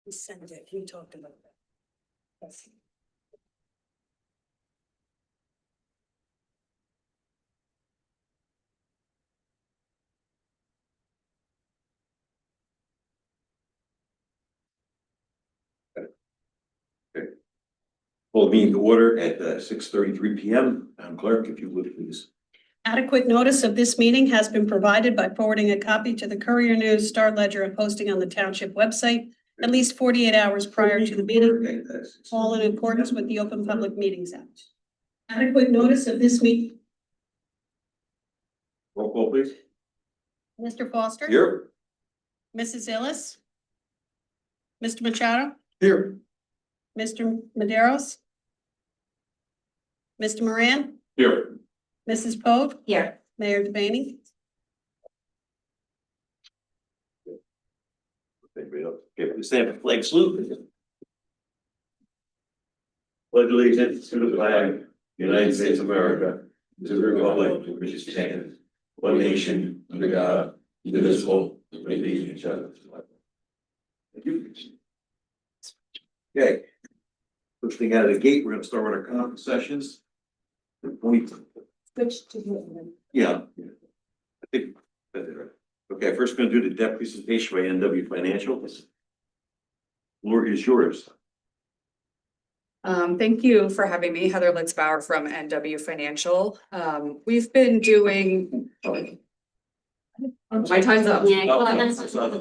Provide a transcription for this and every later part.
He sent it, he talked about that. Yes. Will be in order at 6:33 p.m. Clerk, if you would please. Adequate notice of this meeting has been provided by forwarding a copy to the Courier News, Star Ledger, and posting on the Township website at least 48 hours prior to the meeting, all in accordance with the Open Public Meetings Act. Adequate notice of this meeting. Roll call, please. Mr. Foster. Here. Mrs. Illis. Mr. Machado. Here. Mr. Maderos. Mr. Moran. Here. Mrs. Pogue. Here. Mayor DeBaney. Anybody else? Okay, please stand for flag salute. Pledge allegiance to the flag, United States of America, to the republic which is stands, one nation, under God, indivisible, with liberty and justice. Thank you. Okay. First thing out of the gate, we're gonna start with our conference sessions. Switch to. Yeah. I think. Okay, first we're gonna do the debt presentation by NW Financial. Floor is yours. Thank you for having me, Heather Litzbauer from NW Financial. We've been doing. My time's up. That's all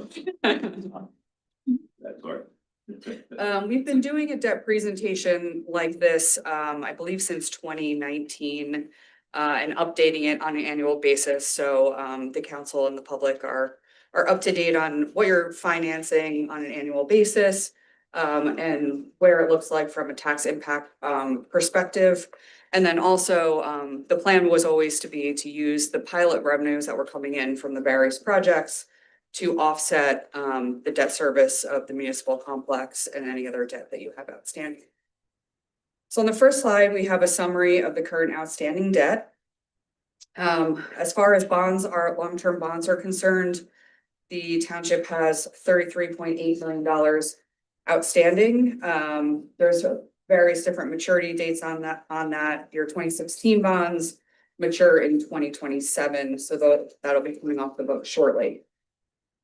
right. We've been doing a debt presentation like this, I believe since 2019, and updating it on an annual basis. So the council and the public are up to date on what you're financing on an annual basis, and where it looks like from a tax impact perspective. And then also the plan was always to use the pilot revenues that were coming in from the various projects to offset the debt service of the municipal complex and any other debt that you have outstanding. So on the first slide, we have a summary of the current outstanding debt. As far as long-term bonds are concerned, the township has $33.8 million outstanding. There's various different maturity dates on that. Your 2016 bonds mature in 2027, so that'll be coming off the books shortly.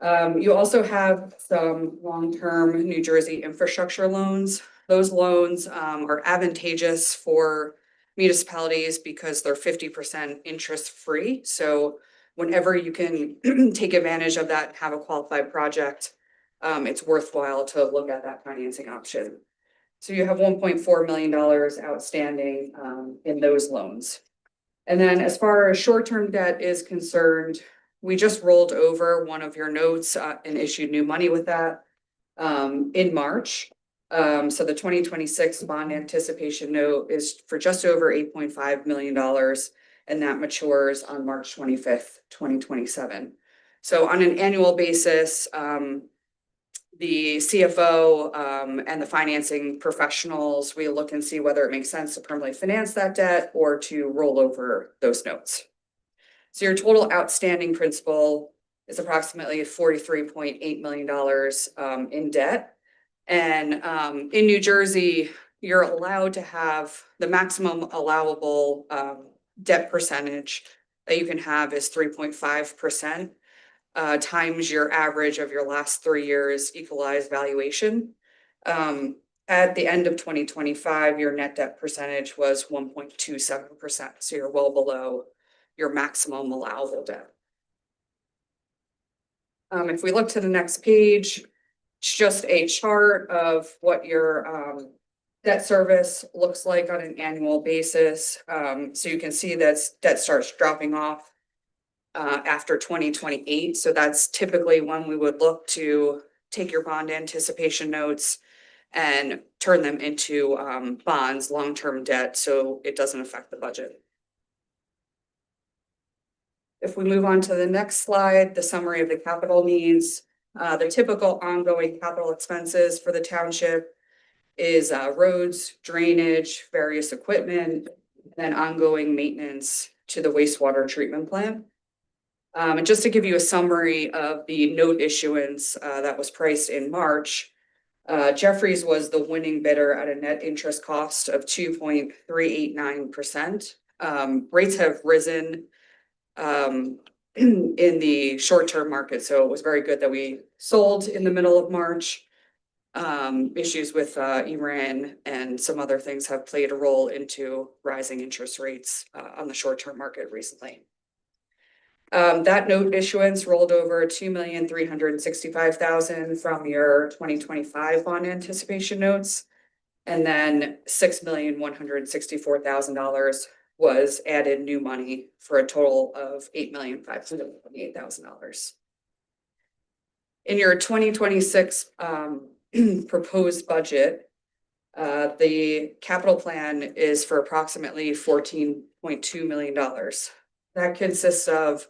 You also have some long-term New Jersey infrastructure loans. Those loans are advantageous for municipalities because they're 50% interest free. So whenever you can take advantage of that, have a qualified project, it's worthwhile to look at that financing option. So you have $1.4 million outstanding in those loans. And then as far as short-term debt is concerned, we just rolled over one of your notes and issued new money with that in March. So the 2026 bond anticipation note is for just over $8.5 million, and that matures on March 25th, 2027. So on an annual basis, the CFO and the financing professionals, we look and see whether it makes sense to permanently finance that debt or to roll over those notes. So your total outstanding principal is approximately $43.8 million in debt. And in New Jersey, you're allowed to have the maximum allowable debt percentage that you can have is 3.5%. Times your average of your last 3 years equalized valuation. At the end of 2025, your net debt percentage was 1.27%. So you're well below your maximum allowable debt. If we look to the next page, it's just a chart of what your debt service looks like on an annual basis. So you can see that debt starts dropping off after 2028. So that's typically when we would look to take your bond anticipation notes and turn them into bonds, long-term debt, so it doesn't affect the budget. If we move on to the next slide, the summary of the capital needs, the typical ongoing capital expenses for the township is roads, drainage, various equipment, and ongoing maintenance to the wastewater treatment plant. And just to give you a summary of the note issuance that was priced in March, Jeffries was the winning bidder at a net interest cost of 2.389%. Rates have risen in the short-term market, so it was very good that we sold in the middle of March. Issues with Iran and some other things have played a role into rising interest rates on the short-term market recently. That note issuance rolled over 2,365,000 from your 2025 bond anticipation notes. And then $6,164,000 was added new money for a total of $8,528,000. In your 2026 proposed budget, the capital plan is for approximately $14.2 million. That consists of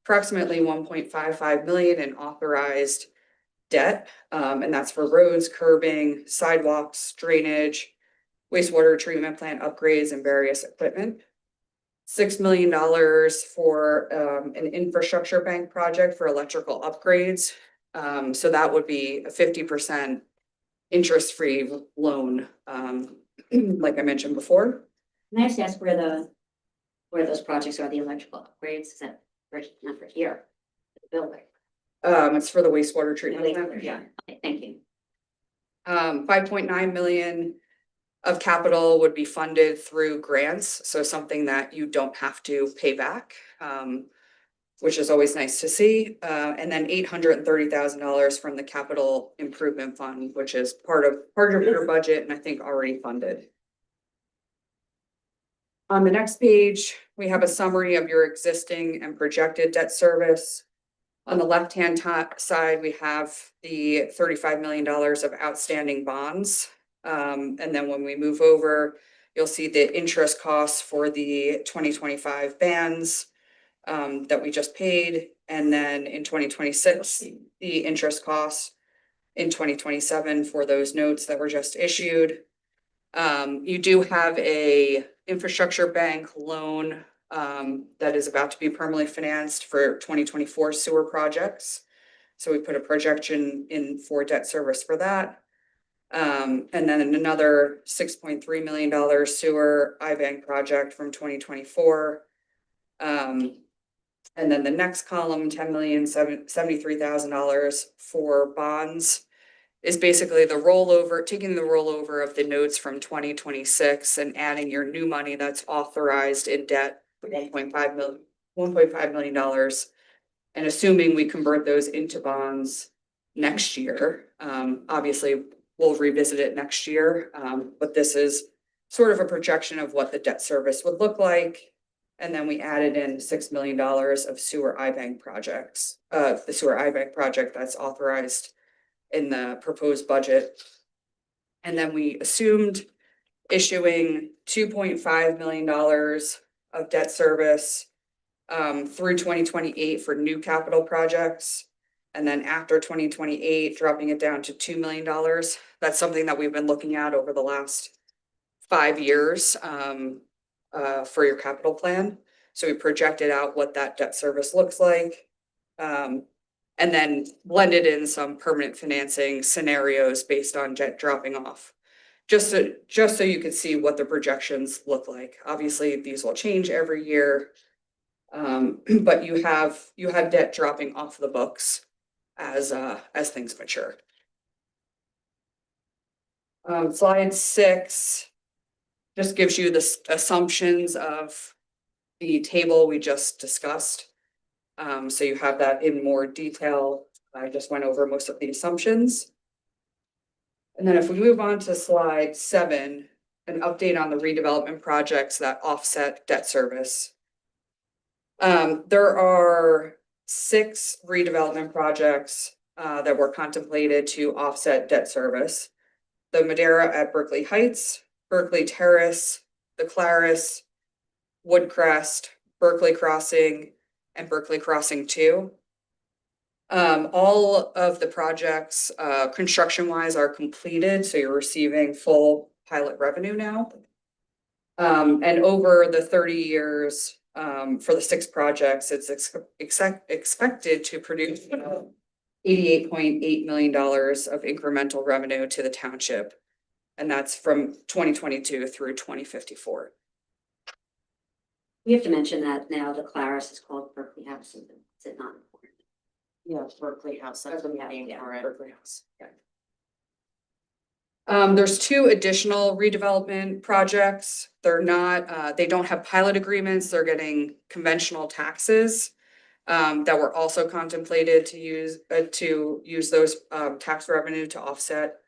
approximately $1.55 million in authorized debt, and that's for roads, curbing, sidewalks, drainage, wastewater treatment plant upgrades, and various equipment. $6 million for an infrastructure bank project for electrical upgrades. So that would be a 50% interest-free loan, like I mentioned before. Can I just ask where those projects are, the electrical upgrades? Is that not for here, the building? It's for the wastewater treatment plant. Yeah, okay, thank you. 5.9 million of capital would be funded through grants, so something that you don't have to pay back, which is always nice to see. And then $830,000 from the capital improvement fund, which is part of your budget and I think already funded. On the next page, we have a summary of your existing and projected debt service. On the left-hand side, we have the $35 million of outstanding bonds. And then when we move over, you'll see the interest costs for the 2025 bands that we just paid. And then in 2026, the interest costs in 2027 for those notes that were just issued. You do have a infrastructure bank loan that is about to be permanently financed for 2024 sewer projects. So we put a projection in for debt service for that. And then another $6.3 million sewer I-bank project from 2024. And then the next column, $10,073,000 for bonds, is basically the rollover, taking the rollover of the notes from 2026 and adding your new money that's authorized in debt, $1.5 million, and assuming we convert those into bonds next year. Obviously, we'll revisit it next year, but this is sort of a projection of what the debt service would look like. And then we added in $6 million of sewer I-bank projects, the sewer I-bank project that's authorized in the proposed budget. And then we assumed issuing $2.5 million of debt service through 2028 for new capital projects. And then after 2028, dropping it down to $2 million. That's something that we've been looking at over the last 5 years for your capital plan. So we projected out what that debt service looks like. And then blended in some permanent financing scenarios based on debt dropping off. Just so you can see what the projections look like. Obviously, these will change every year. But you have debt dropping off the books as things mature. Slide 6 just gives you the assumptions of the table we just discussed. So you have that in more detail. I just went over most of the assumptions. And then if we move on to slide 7, an update on the redevelopment projects that offset debt service. There are 6 redevelopment projects that were contemplated to offset debt service. The Madera at Berkeley Heights, Berkeley Terrace, the Claris, Woodcrest, Berkeley Crossing, and Berkeley Crossing 2. All of the projects, construction-wise, are completed, so you're receiving full pilot revenue now. And over the 30 years, for the 6 projects, it's expected to produce $88.8 million of incremental revenue to the township. And that's from 2022 through 2054. We have to mention that now the Claris is called Berkeley House, is it not important? Yeah, Berkeley House, that's the Berkeley name House, for it. Berkeley House, yeah. There's two additional redevelopment projects. They're not, they don't have pilot agreements. They're getting conventional taxes. That were also contemplated to use those, tax revenue to offset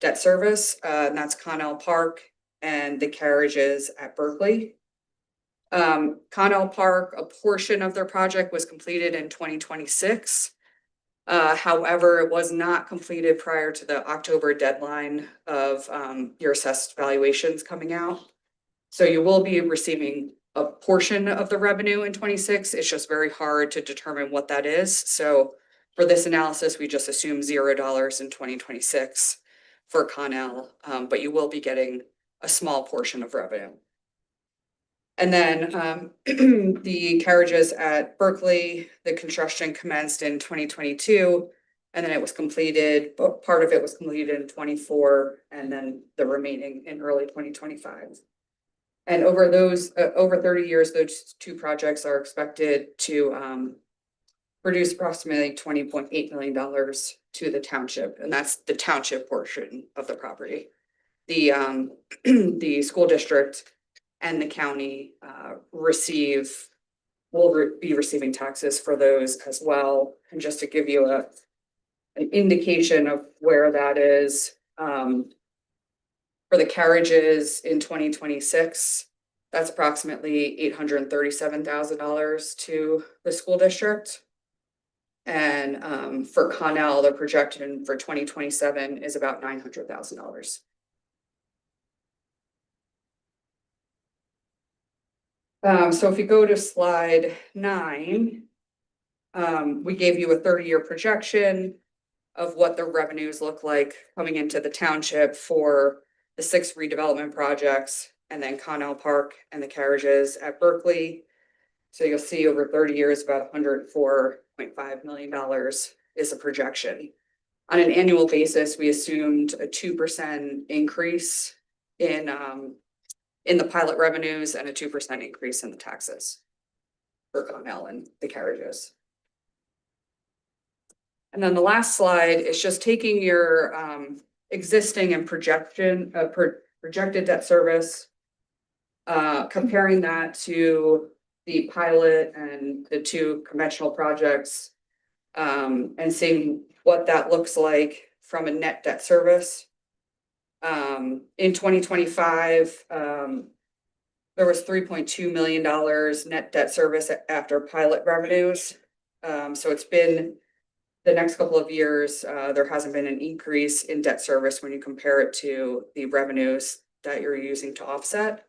debt service. And that's Connell Park and the carriages at Berkeley. Connell Park, a portion of their project was completed in 2026. However, it was not completed prior to the October deadline of your assessed valuations coming out. So you will be receiving a portion of the revenue in 26. It's just very hard to determine what that is. So for this analysis, we just assume $0 in 2026 for Connell, but you will be getting a small portion of revenue. And then the carriages at Berkeley, the construction commenced in 2022, and then it was completed, but part of it was completed in 24, and then the remaining in early 2025. And over those, over 30 years, those two projects are expected to produce approximately $20.8 million to the township, and that's the township portion of the property. The the school district and the county will be receiving taxes for those as well. And just to give you an indication of where that is, for the carriages in 2026, that's approximately $837,000 to the school district. And for Connell, the projection for 2027 is about $900,000. So if you go to slide 9, we gave you a 30-year projection of what the revenues look like coming into the township for the 6 redevelopment projects, and then Connell Park and the carriages at Berkeley. So you'll see over 30 years, about $104.5 million is a projection. On an annual basis, we assumed a 2% increase in the pilot revenues and a 2% increase in the taxes for Connell and the carriages. And then the last slide is just taking your existing and projected debt service, comparing that to the pilot and the 2 conventional projects, and seeing what that looks like from a net debt service. In 2025, there was $3.2 million net debt service after pilot revenues. So it's been the next couple of years, there hasn't been an increase in debt service when you compare it to the revenues that you're using to offset.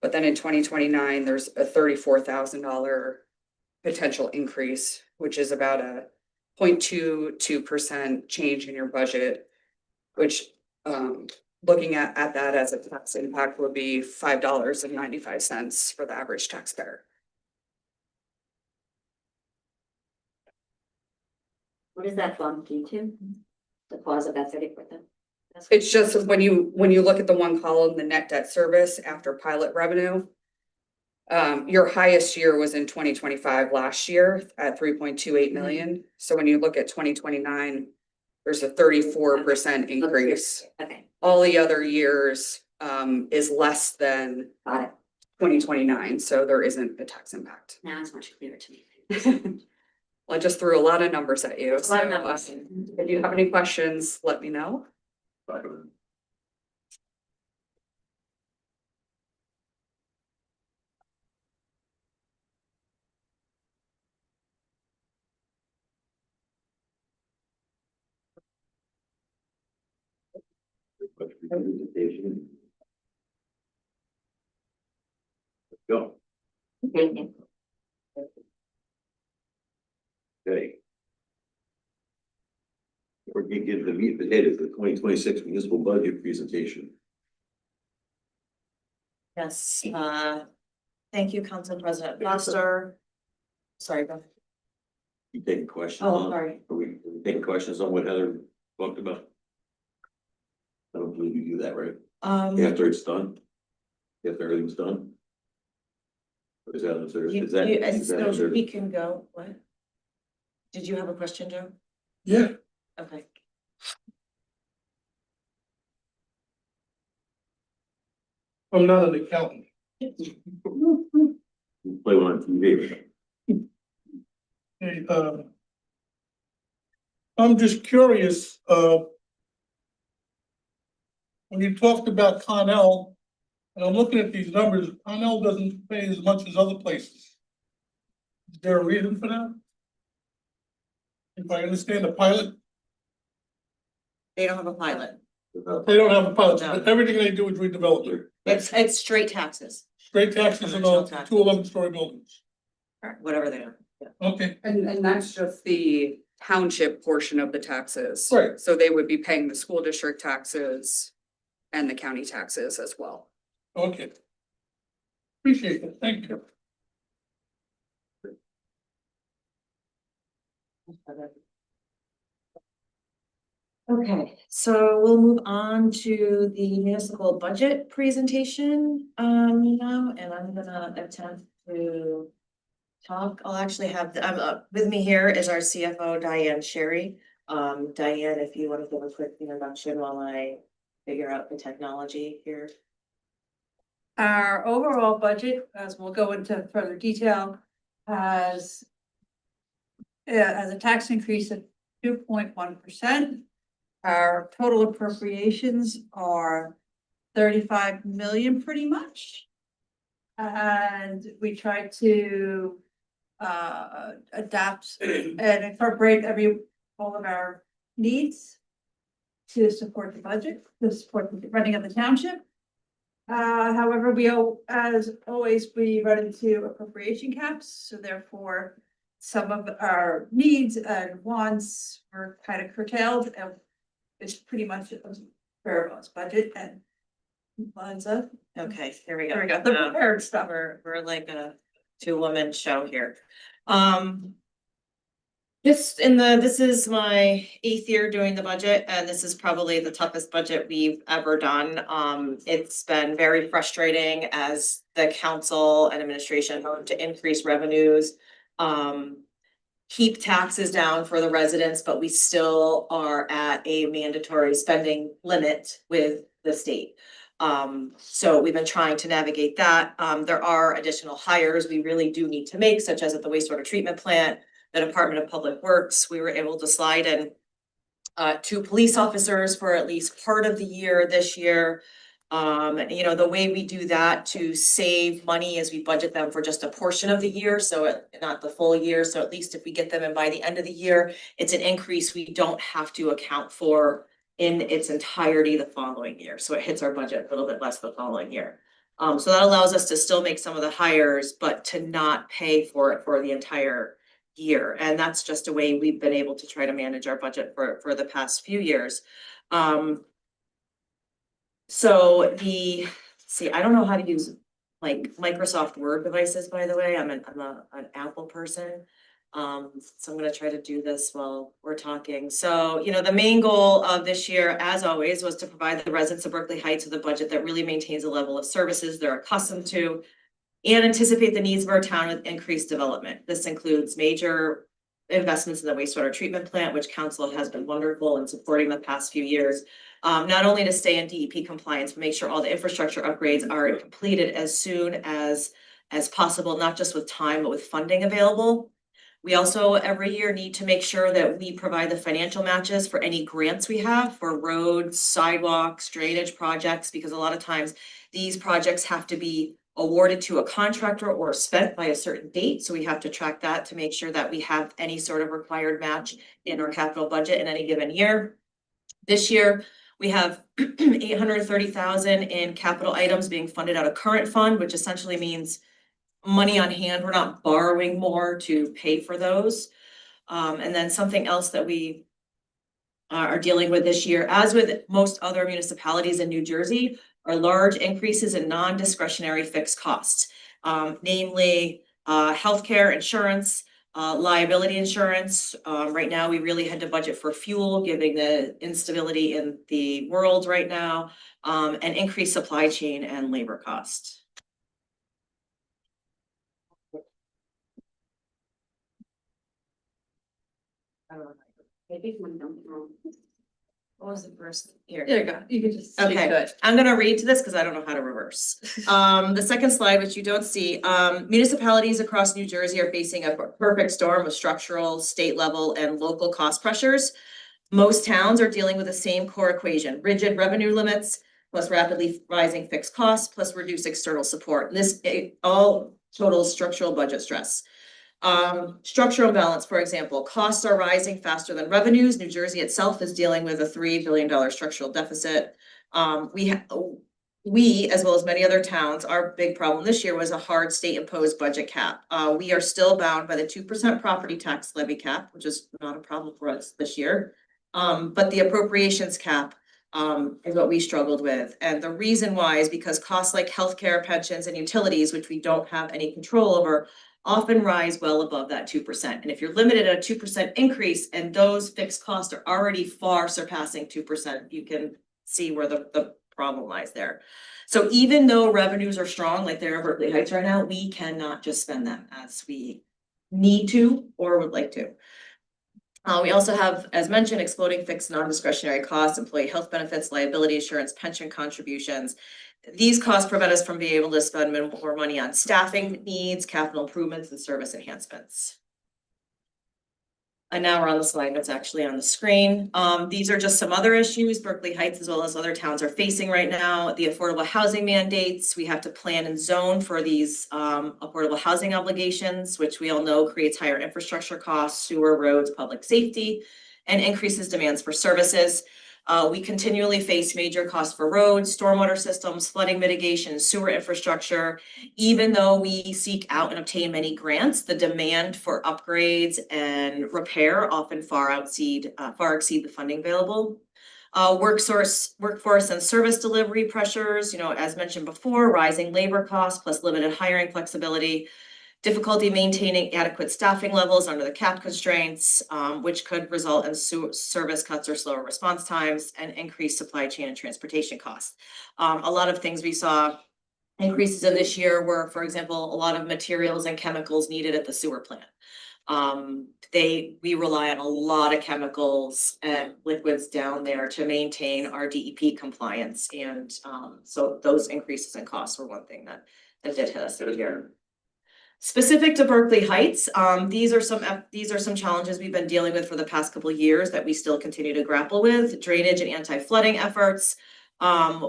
But then in 2029, there's a $34,000 potential increase, which is about a 0.22% change in your budget, which looking at that as a tax impact would be $5.95 for the average taxpayer. What does that bump due to? The cause of that 30%? It's just when you look at the one column, the net debt service after pilot revenue, your highest year was in 2025 last year at 3.28 million. So when you look at 2029, there's a 34% increase. Okay, All the other years is less than got it. 2029, so there isn't a tax impact. Now it's much clearer to me. Well, I just threw a lot of numbers at you. A lot of So, numbers. if you have any questions, let me know. Go. Thank you. Okay. We're gonna get the meat and potatoes, the 2026 municipal budget presentation. Yes, thank you, Council President Foster. Sorry, go ahead. You taking questions Oh, on? sorry. Are we taking questions on what Heather talked about? I don't believe you do that, right? After it's done? After everything's done? Or is that, is that, So we can go, what? Did you have a question, Joe? Yeah, Okay. I'm not an accountant. play one on TV? Hey, I'm just curious, when you talked about Connell, and I'm looking at these numbers, Connell doesn't pay as much as other places. Is there a reason for that? If I understand the pilot, They don't have a pilot. they don't have a pilot, No. but everything they do is redevelopment. It's straight taxes, Straight taxes and all, Commercial tax. 2 11-story buildings. or whatever they are. Yeah. Okay, And that's just the township portion of the taxes. Right. So they would be paying the school district taxes and the county taxes as well. okay. Appreciate it, thank you. Okay, so we'll move on to the municipal budget presentation, now, and I'm gonna attempt to talk. I'll actually have, with me here is our CFO, Diane Sherry. Diane, if you want to give a quick introduction while I figure out the technology here. Our overall budget, as we'll go into further detail, has a tax increase of 2.1%. Our total appropriations are 35 million pretty much. And we try to adapt and incorporate all of our needs to support the budget, to support the running of the township. However, as always, we run into appropriation caps, so therefore some of our needs and wants were kind of curtailed, and it's pretty much a bare bones budget and Liza. Okay, here we go. There we go, the Um, prepared stuff. We're like a 2-woman show here. This is my 8th year doing the budget, and this is probably the toughest budget we've ever done. It's been very frustrating as the council and administration hope to increase revenues. Keep taxes down for the residents, but we still are at a mandatory spending limit with the state. So we've been trying to navigate that. There are additional hires we really do need to make, such as at the wastewater treatment plant, the Department of Public Works. We were able to slide in 2 police officers for at least part of the year this year. The way we do that to save money is we budget them for just a portion of the year, so not the full year. So at least if we get them in by the end of the year, it's an increase we don't have to account for in its entirety the following year. So it hits our budget a little bit less the following year. So that allows us to still make some of the hires, but to not pay for it for the entire year. And that's just a way we've been able to try to manage our budget for the past few years. I don't know how to use like Microsoft Word devices, by the way. I'm an Apple person. So I'm gonna try to do this while we're talking. So, the main goal of this year, as always, was to provide the residents of Berkeley Heights with a budget that really maintains the level of services they're accustomed to and anticipate the needs of our town with increased development. This includes major investments in the wastewater treatment plant, which council has been wonderful in supporting the past few years. Not only to stay in DEP compliance, but make sure all the infrastructure upgrades are completed as soon as possible, not just with time, but with funding available. We also every year need to make sure that we provide the financial matches for any grants we have for roads, sidewalks, drainage projects, because a lot of times these projects have to be awarded to a contractor or spent by a certain date. So we have to track that to make sure that we have any sort of required match in our capital budget in any given year. This year, we have 830,000 in capital items being funded out of current fund, which essentially means money on hand. We're not borrowing more to pay for those. And then something else that we are dealing with this year, as with most other municipalities in New Jersey, are large increases in non-discretionary fixed costs, namely healthcare, insurance, Liability insurance, right now, we really had to budget for fuel, given the instability in the world right now, and increased supply chain and labor costs. I don't know. Maybe one don't know. What was the first here? There you go, you can just speak Okay, to it. I'm gonna read to this because I don't know how to reverse. The second slide, which you don't see, municipalities across New Jersey are facing a perfect storm of structural, state level and local cost pressures. Most towns are dealing with the same core equation, rigid revenue limits, plus rapidly rising fixed costs, plus reduced external support. This all totals structural budget stress. Structural balance, for example, costs are rising faster than revenues. New Jersey itself is dealing with a $3 billion structural deficit. We, as well as many other towns, our big problem this year was a hard state imposed budget cap. We are still bound by the 2% property tax levy cap, which is not a problem for us this year. But the appropriations cap is what we struggled with. And the reason why is because costs like healthcare, pensions, and utilities, which we don't have any control over, often rise well above that 2%. And if you're limited at a 2% increase and those fixed costs are already far surpassing 2%, you can see where the problem lies there. So even though revenues are strong, like they're in Berkeley Heights right now, we cannot just spend them as we need to or would like to. We also have, as mentioned, exploding fixed non-discretionary costs, employee health benefits, liability insurance, pension contributions. These costs prevent us from being able to spend more money on staffing needs, capital improvements, and service enhancements. And now we're on the slide that's actually on the screen. These are just some other issues Berkeley Heights as well as other towns are facing right now. The affordable housing mandates, we have to plan and zone for these affordable housing obligations, which we all know creates higher infrastructure costs, sewer, roads, public safety, and increases demands for services. We continually face major costs for roads, stormwater systems, flooding mitigation, sewer infrastructure. Even though we seek out and obtain many grants, the demand for upgrades and repair often far exceed the funding available. Workforce and service delivery pressures, as mentioned before, rising labor costs plus limited hiring flexibility. Difficulty maintaining adequate staffing levels under the cap constraints, which could result in service cuts or slower response times and increased supply chain and transportation costs. A lot of things we saw increases in this year were, for example, a lot of materials and chemicals needed at the sewer plant. We rely on a lot of chemicals and liquids down there to maintain our DEP compliance. And so those increases in costs were one thing that did hit us this year. Specific to Berkeley Heights, these are some challenges we've been dealing with for the past couple of years that we still continue to grapple with. Drainage and anti-flooding efforts.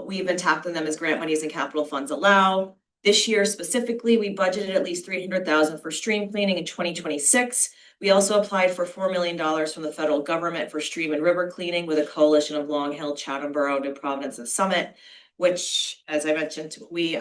We've been tackling them as grant monies and capital funds allow. This year specifically, we budgeted at least $300,000 for stream cleaning in 2026. We also applied for $4 million from the federal government for stream and river cleaning with a coalition of Long Hill, Chatham Borough, New Providence, and Summit, which, as I mentioned, we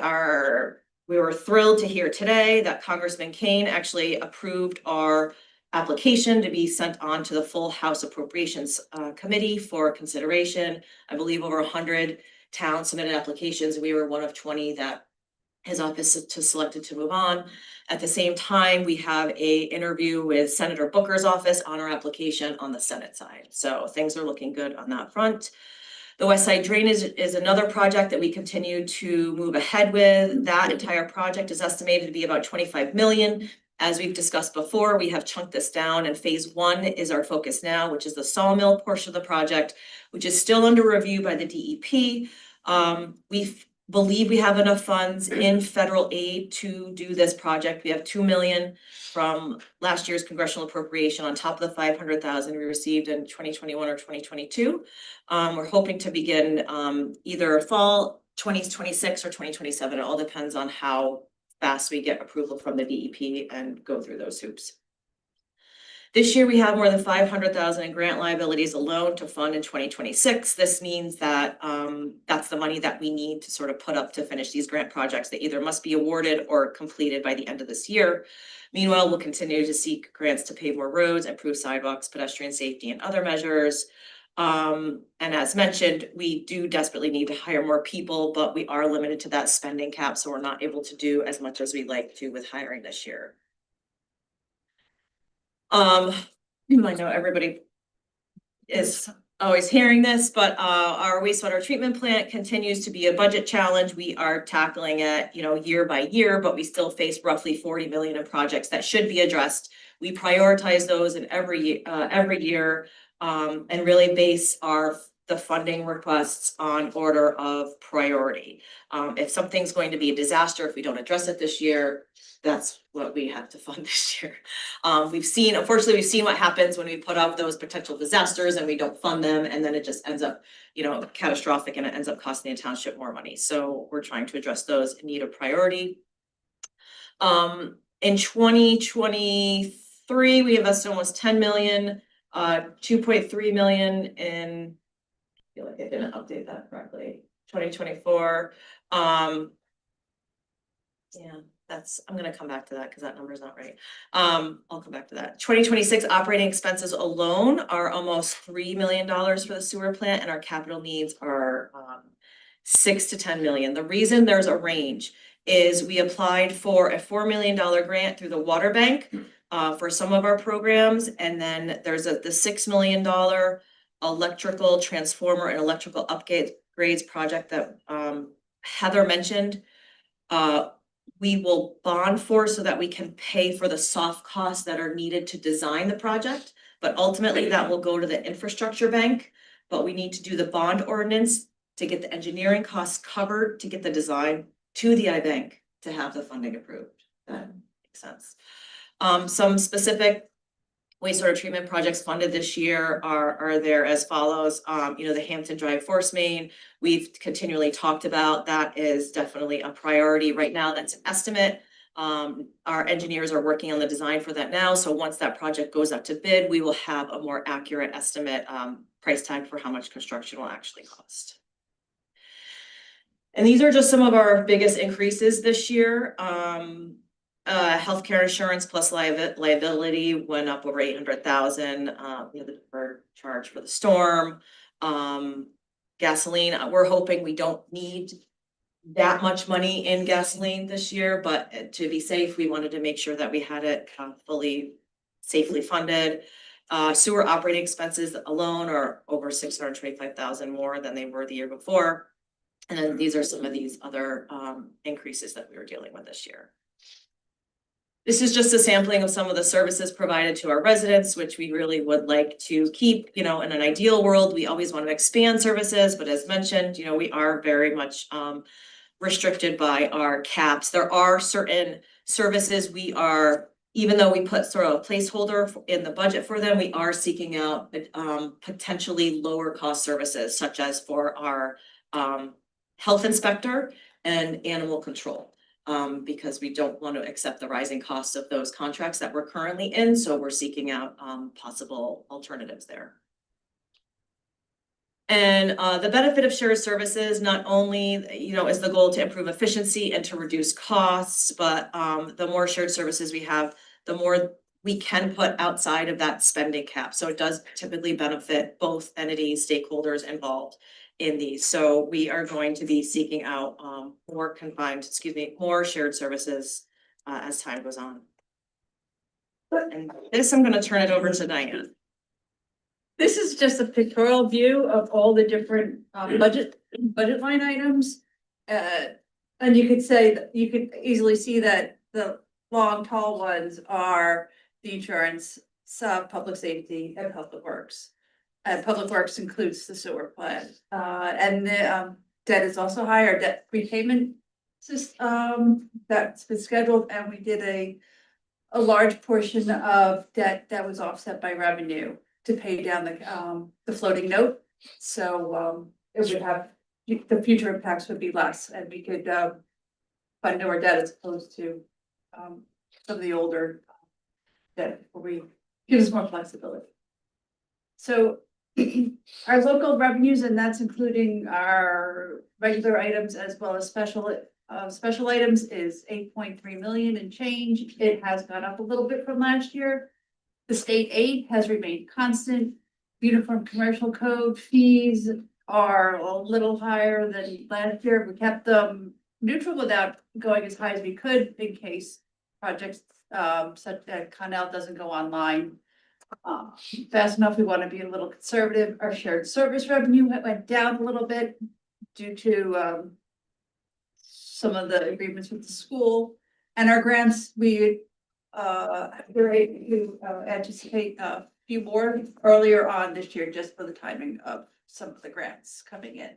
were thrilled to hear today that Congressman Kane actually approved our application to be sent on to the full House Appropriations Committee for consideration. I believe over 100 towns submitted applications. We were one of 20 that his office selected to move on. At the same time, we have an interview with Senator Booker's office on our application on the Senate side. So things are looking good on that front. The West Side Drainage is another project that we continue to move ahead with. That entire project is estimated to be about $25 million. As we've discussed before, we have chunked this down, and phase 1 is our focus now, which is the sawmill portion of the project, which is still under review by the DEP. We believe we have enough funds in federal aid to do this project. We have $2 million from last year's congressional appropriation on top of the $500,000 we received in 2021 or 2022. We're hoping to begin either fall 2026 or 2027. It all depends on how fast we get approval from the DEP and go through those hoops. This year, we have more than $500,000 in grant liabilities alone to fund in 2026. This means that that's the money that we need to sort of put up to finish these grant projects that either must be awarded or completed by the end of this year. Meanwhile, we'll continue to seek grants to pave more roads, improve sidewalks, pedestrian safety, and other measures. And as mentioned, we do desperately need to hire more people, but we are limited to that spending cap, so we're not able to do as much as we'd like to with hiring this year. I know everybody is always hearing this, but our wastewater treatment plant continues to be a budget challenge. We are tackling it, year by year, but we still face roughly 40 million in projects that should be addressed. We prioritize those in every year, and really base the funding requests on order of priority. If something's going to be a disaster, if we don't address it this year, that's what we have to fund this year. Unfortunately, we've seen what happens when we put up those potential disasters and we don't fund them, and then it just ends up, catastrophic, and it ends up costing the township more money. So we're trying to address those in need of priority. In 2023, we invested almost 10 million, 2.3 million in, I feel like I didn't update that correctly, 2024. Yeah. I'm gonna come back to that because that number is not right. I'll come back to that. 2026 operating expenses alone are almost $3 million for the sewer plant, and our capital needs are 6 to 10 million. The reason there's a range is we applied for a $4 million grant through the water bank for some of our programs, and then there's the $6 million electrical transformer and electrical upgrades project that Heather mentioned. We will bond for so that we can pay for the soft costs that are needed to design the project, but ultimately that will go to the infrastructure bank. But we need to do the bond ordinance to get the engineering costs covered, to get the design to the iBank to have the funding approved. That makes sense. Some specific wastewater treatment projects funded this year are there as follows. The Hampton Drive Force Main, we've continually talked about. That is definitely a priority right now. That's an estimate. Our engineers are working on the design for that now. So once that project goes up to bid, we will have a more accurate estimate price tag for how much construction will actually cost. And these are just some of our biggest increases this year. Healthcare insurance plus liability went up over 800,000. The deferred charge for the storm. Gasoline, we're hoping we don't need that much money in gasoline this year, but to be safe, we wanted to make sure that we had it fully safely funded. Sewer operating expenses alone are over 625,000 more than they were the year before. And then these are some of these other increases that we were dealing with this year. This is just a sampling of some of the services provided to our residents, which we really would like to keep. In an ideal world, we always want to expand services, but as mentioned, we are very much restricted by our caps. There are certain services even though we put sort of a placeholder in the budget for them, we are seeking out potentially lower cost services, such as for our health inspector and animal control. Because we don't want to accept the rising costs of those contracts that we're currently in. So we're seeking out possible alternatives there. And the benefit of shared services, not only, is the goal to improve efficiency and to reduce costs, but the more shared services we have, the more we can put outside of that spending cap. So it does typically benefit both entities, stakeholders involved in these. So we are going to be seeking out more shared services as time goes on. And this, I'm going to turn it over to Diane. This is just a pictorial view of all the different budget line items. And you could easily see that the long, tall ones are the insurance, public safety, and public works. Public works includes the sewer plant. And the debt is also higher. Debt prepayment system that's been scheduled, and we did a large portion of debt that was offset by revenue to pay down the floating note. So it would have the future impacts would be less, and we could fund our debt as opposed to some of the older debt, where we gives us more flexibility. So our local revenues, and that's including our regular items as well as special items, is 8.3 million and change. It has gone up a little bit from last year. The state aid has remained constant. Uniform commercial code fees are a little higher than last year. We kept them neutral without going as high as we could in case projects such that Connell doesn't go online fast enough. We want to be a little conservative. Our shared service revenue went down a little bit due to some of the agreements with the school. And our grants, we're able to anticipate a few more earlier on this year, just for the timing of some of the grants coming in.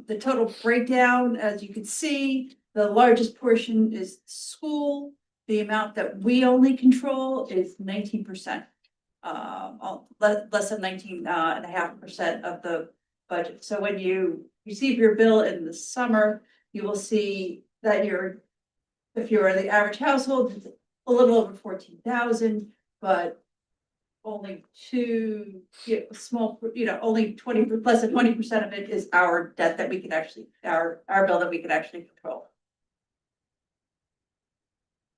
The total breakdown, as you can see, the largest portion is school. The amount that we only control is 19%. Less than 19.5% of the budget. So when you receive your bill in the summer, you will see that if you're the average household, it's a little over 14,000, but only only less than 20% of it is our debt that we can actually, our bill that we can actually control.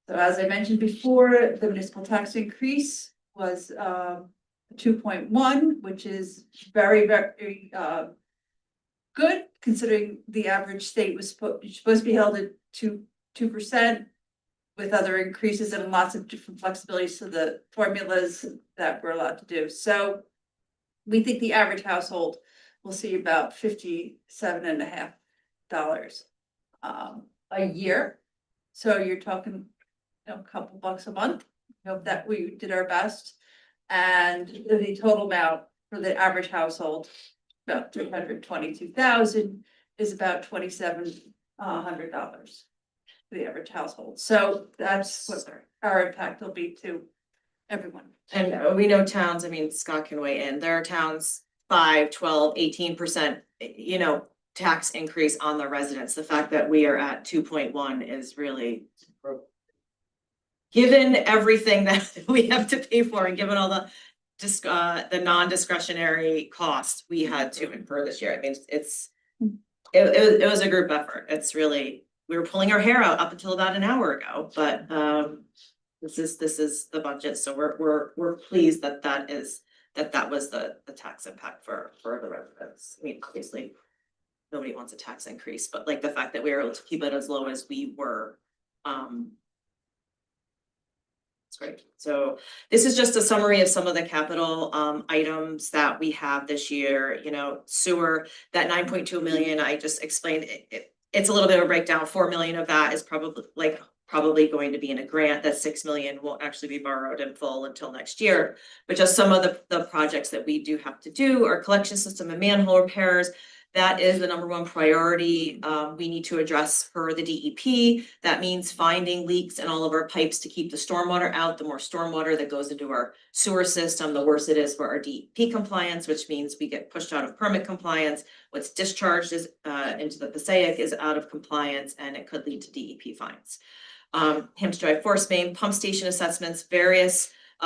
So as I mentioned before, the municipal tax increase was 2.1, which is very, very good, considering the average state was supposed to be held at 2%, with other increases and lots of different flexibilities to the formulas that we're allowed to do. So we think the average household will see about $57.50 a year. So you're talking a couple bucks a month. I hope that we did our best. And the total amount for the average household, about 322,000, is about $2,700 for the average household. So that's what our impact will be to everyone. And we know towns, I mean, Scott can weigh in, there are towns 5, 12, 18%, tax increase on the residents. The fact that we are at 2.1 is really, given everything that we have to pay for and given all the non-discretionary costs we had to incur this year. I mean, it was a group effort. It's really, we were pulling our hair out up until about an hour ago, but this is the budget. So we're pleased that was the tax impact for the residents. I mean, obviously nobody wants a tax increase, but like the fact that we were able to keep it as low as we were, it's great. So this is just a summary of some of the capital items that we have this year. Sewer, that 9.2 million, I just explained it's a little bit of a breakdown. 4 million of that is probably going to be in a grant. That 6 million won't actually be borrowed in full until next year. But just some of the projects that we do have to do, our collection system and manhole repairs, that is the #1 priority we need to address for the DEP. That means finding leaks in all of our pipes to keep the stormwater out. The more stormwater that goes into our sewer system, the worse it is for our DEP compliance, which means we get pushed out of permit compliance. What's discharged into the Passaic is out of compliance, and it could lead to DEP fines. Hampshire Drive Force Main, pump station assessments,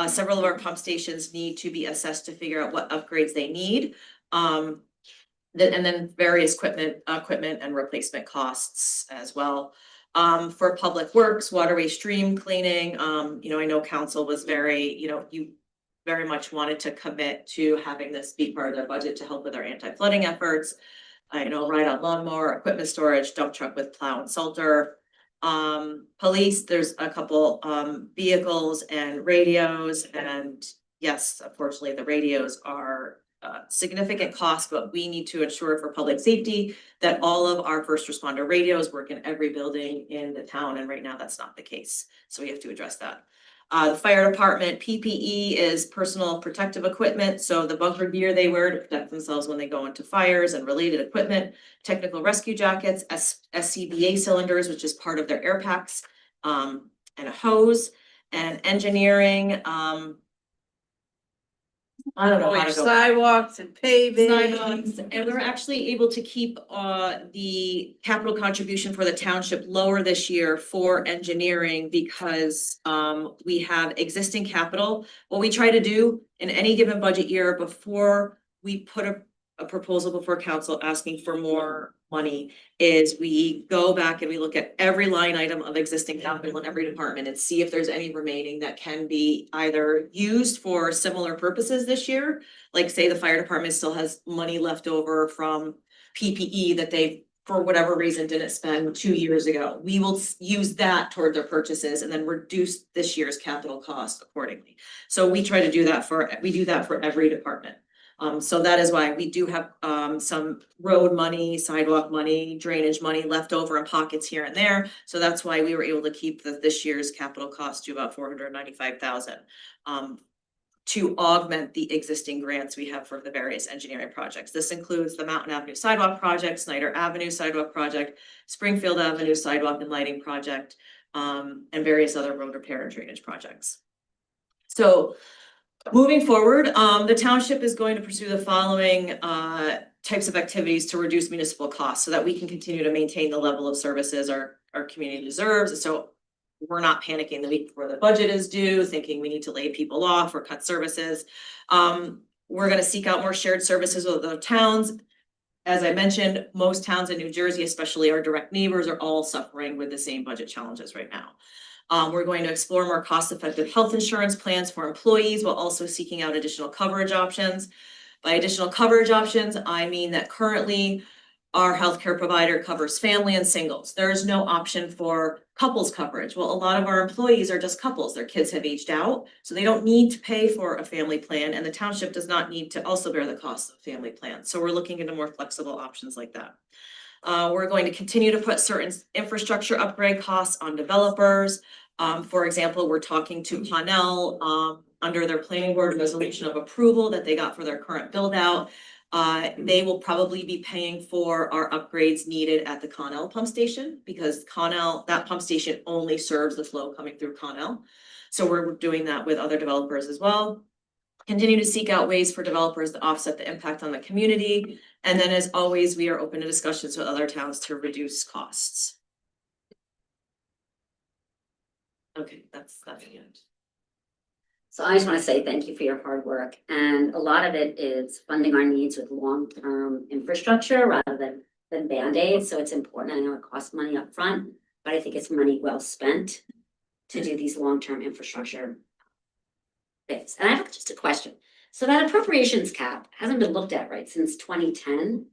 several of our pump stations need to be assessed to figure out what upgrades they need. And then various equipment and replacement costs as well. For public works, waterway stream cleaning, I know council was you very much wanted to commit to having this be part of their budget to help with our anti-flooding efforts. Ride on lawnmower, equipment storage, dump truck with plow and salter. Police, there's a couple vehicles and radios, and yes, unfortunately the radios are significant cost, but we need to ensure for public safety that all of our first responder radios work in every building in the town, and right now that's not the case, so we have to address that. The fire department PPE is personal protective equipment, so the bunker gear they wear to protect themselves when they go into fires and related equipment, technical rescue jackets, SCBA cylinders, which is part of their air packs, and a hose, and engineering, I don't know how to go. Sidewalks and paving. Sidewalks, and we're actually able to keep the capital contribution for the township lower this year for engineering because we have existing capital. What we try to do in any given budget year before we put a proposal before council asking for more money is we go back and we look at every line item of existing capital in every department and see if there's any remaining that can be either used for similar purposes this year. Like say the fire department still has money left over from PPE that they've for whatever reason didn't spend 2 years ago. We will use that toward their purchases and then reduce this year's capital cost accordingly. So we try to do that we do that for every department. So that is why we do have some road money, sidewalk money, drainage money left over in pockets here and there. So that's why we were able to keep this year's capital cost to about 495,000. To augment the existing grants we have for the various engineering projects. This includes the Mountain Avenue Sidewalk Project, Snyder Avenue Sidewalk Project, Springfield Avenue Sidewalk and Lighting Project, and various other road repair and drainage projects. So moving forward, the township is going to pursue the following types of activities to reduce municipal costs so that we can continue to maintain the level of services our community deserves. So we're not panicking the week before the budget is due, thinking we need to lay people off or cut services. We're gonna seek out more shared services with other towns. As I mentioned, most towns in New Jersey, especially our direct neighbors, are all suffering with the same budget challenges right now. We're going to explore more cost-effective health insurance plans for employees while also seeking out additional coverage options. By additional coverage options, I mean that currently our healthcare provider covers family and singles. There is no option for couples coverage. Well, a lot of our employees are just couples. Their kids have aged out, so they don't need to pay for a family plan, and the township does not need to also bear the cost of family plans. So we're looking into more flexible options like that. We're going to continue to put certain infrastructure upgrade costs on developers. For example, we're talking to Connell under their planning board resolution of approval that they got for their current build out. They will probably be paying for our upgrades needed at the Connell pump station because that pump station only serves the flow coming through Connell. So we're doing that with other developers as well. Continue to seek out ways for developers to offset the impact on the community. And then as always, we are open to discussions with other towns to reduce costs. Okay, that's the end. So I just want to say thank you for your hard work, and a lot of it is funding our needs with long-term infrastructure rather than Band-Aids, so it's important. I know it costs money up front, but I think it's money well spent to do these long-term infrastructure things. And I have just a question. So that appropriations cap hasn't been looked at, right, since 2010?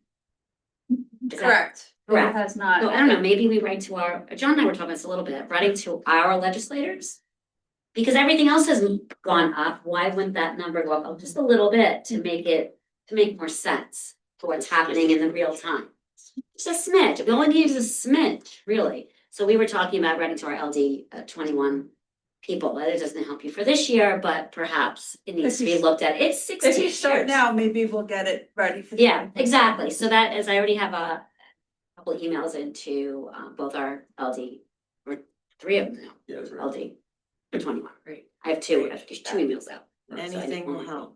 Correct. Correct. It has not. So I don't know, maybe we write to John and I were talking about this a little bit, writing to our legislators. Because everything else has gone up, why wouldn't that number go up just a little bit to make more sense to what's happening in the real time? Just a smidge, we only need is a smidge, really. So we were talking about writing to our LD 21 people, that it doesn't help you for this year, but perhaps it needs to be looked at, it's 16 If you start years. now, maybe we'll get it ready for. Yeah, exactly, so that is, I already have a couple of emails into both our LD, or 3 of them now, Yeah, that's right. LD. 21, right? I have two emails out. Anything will help.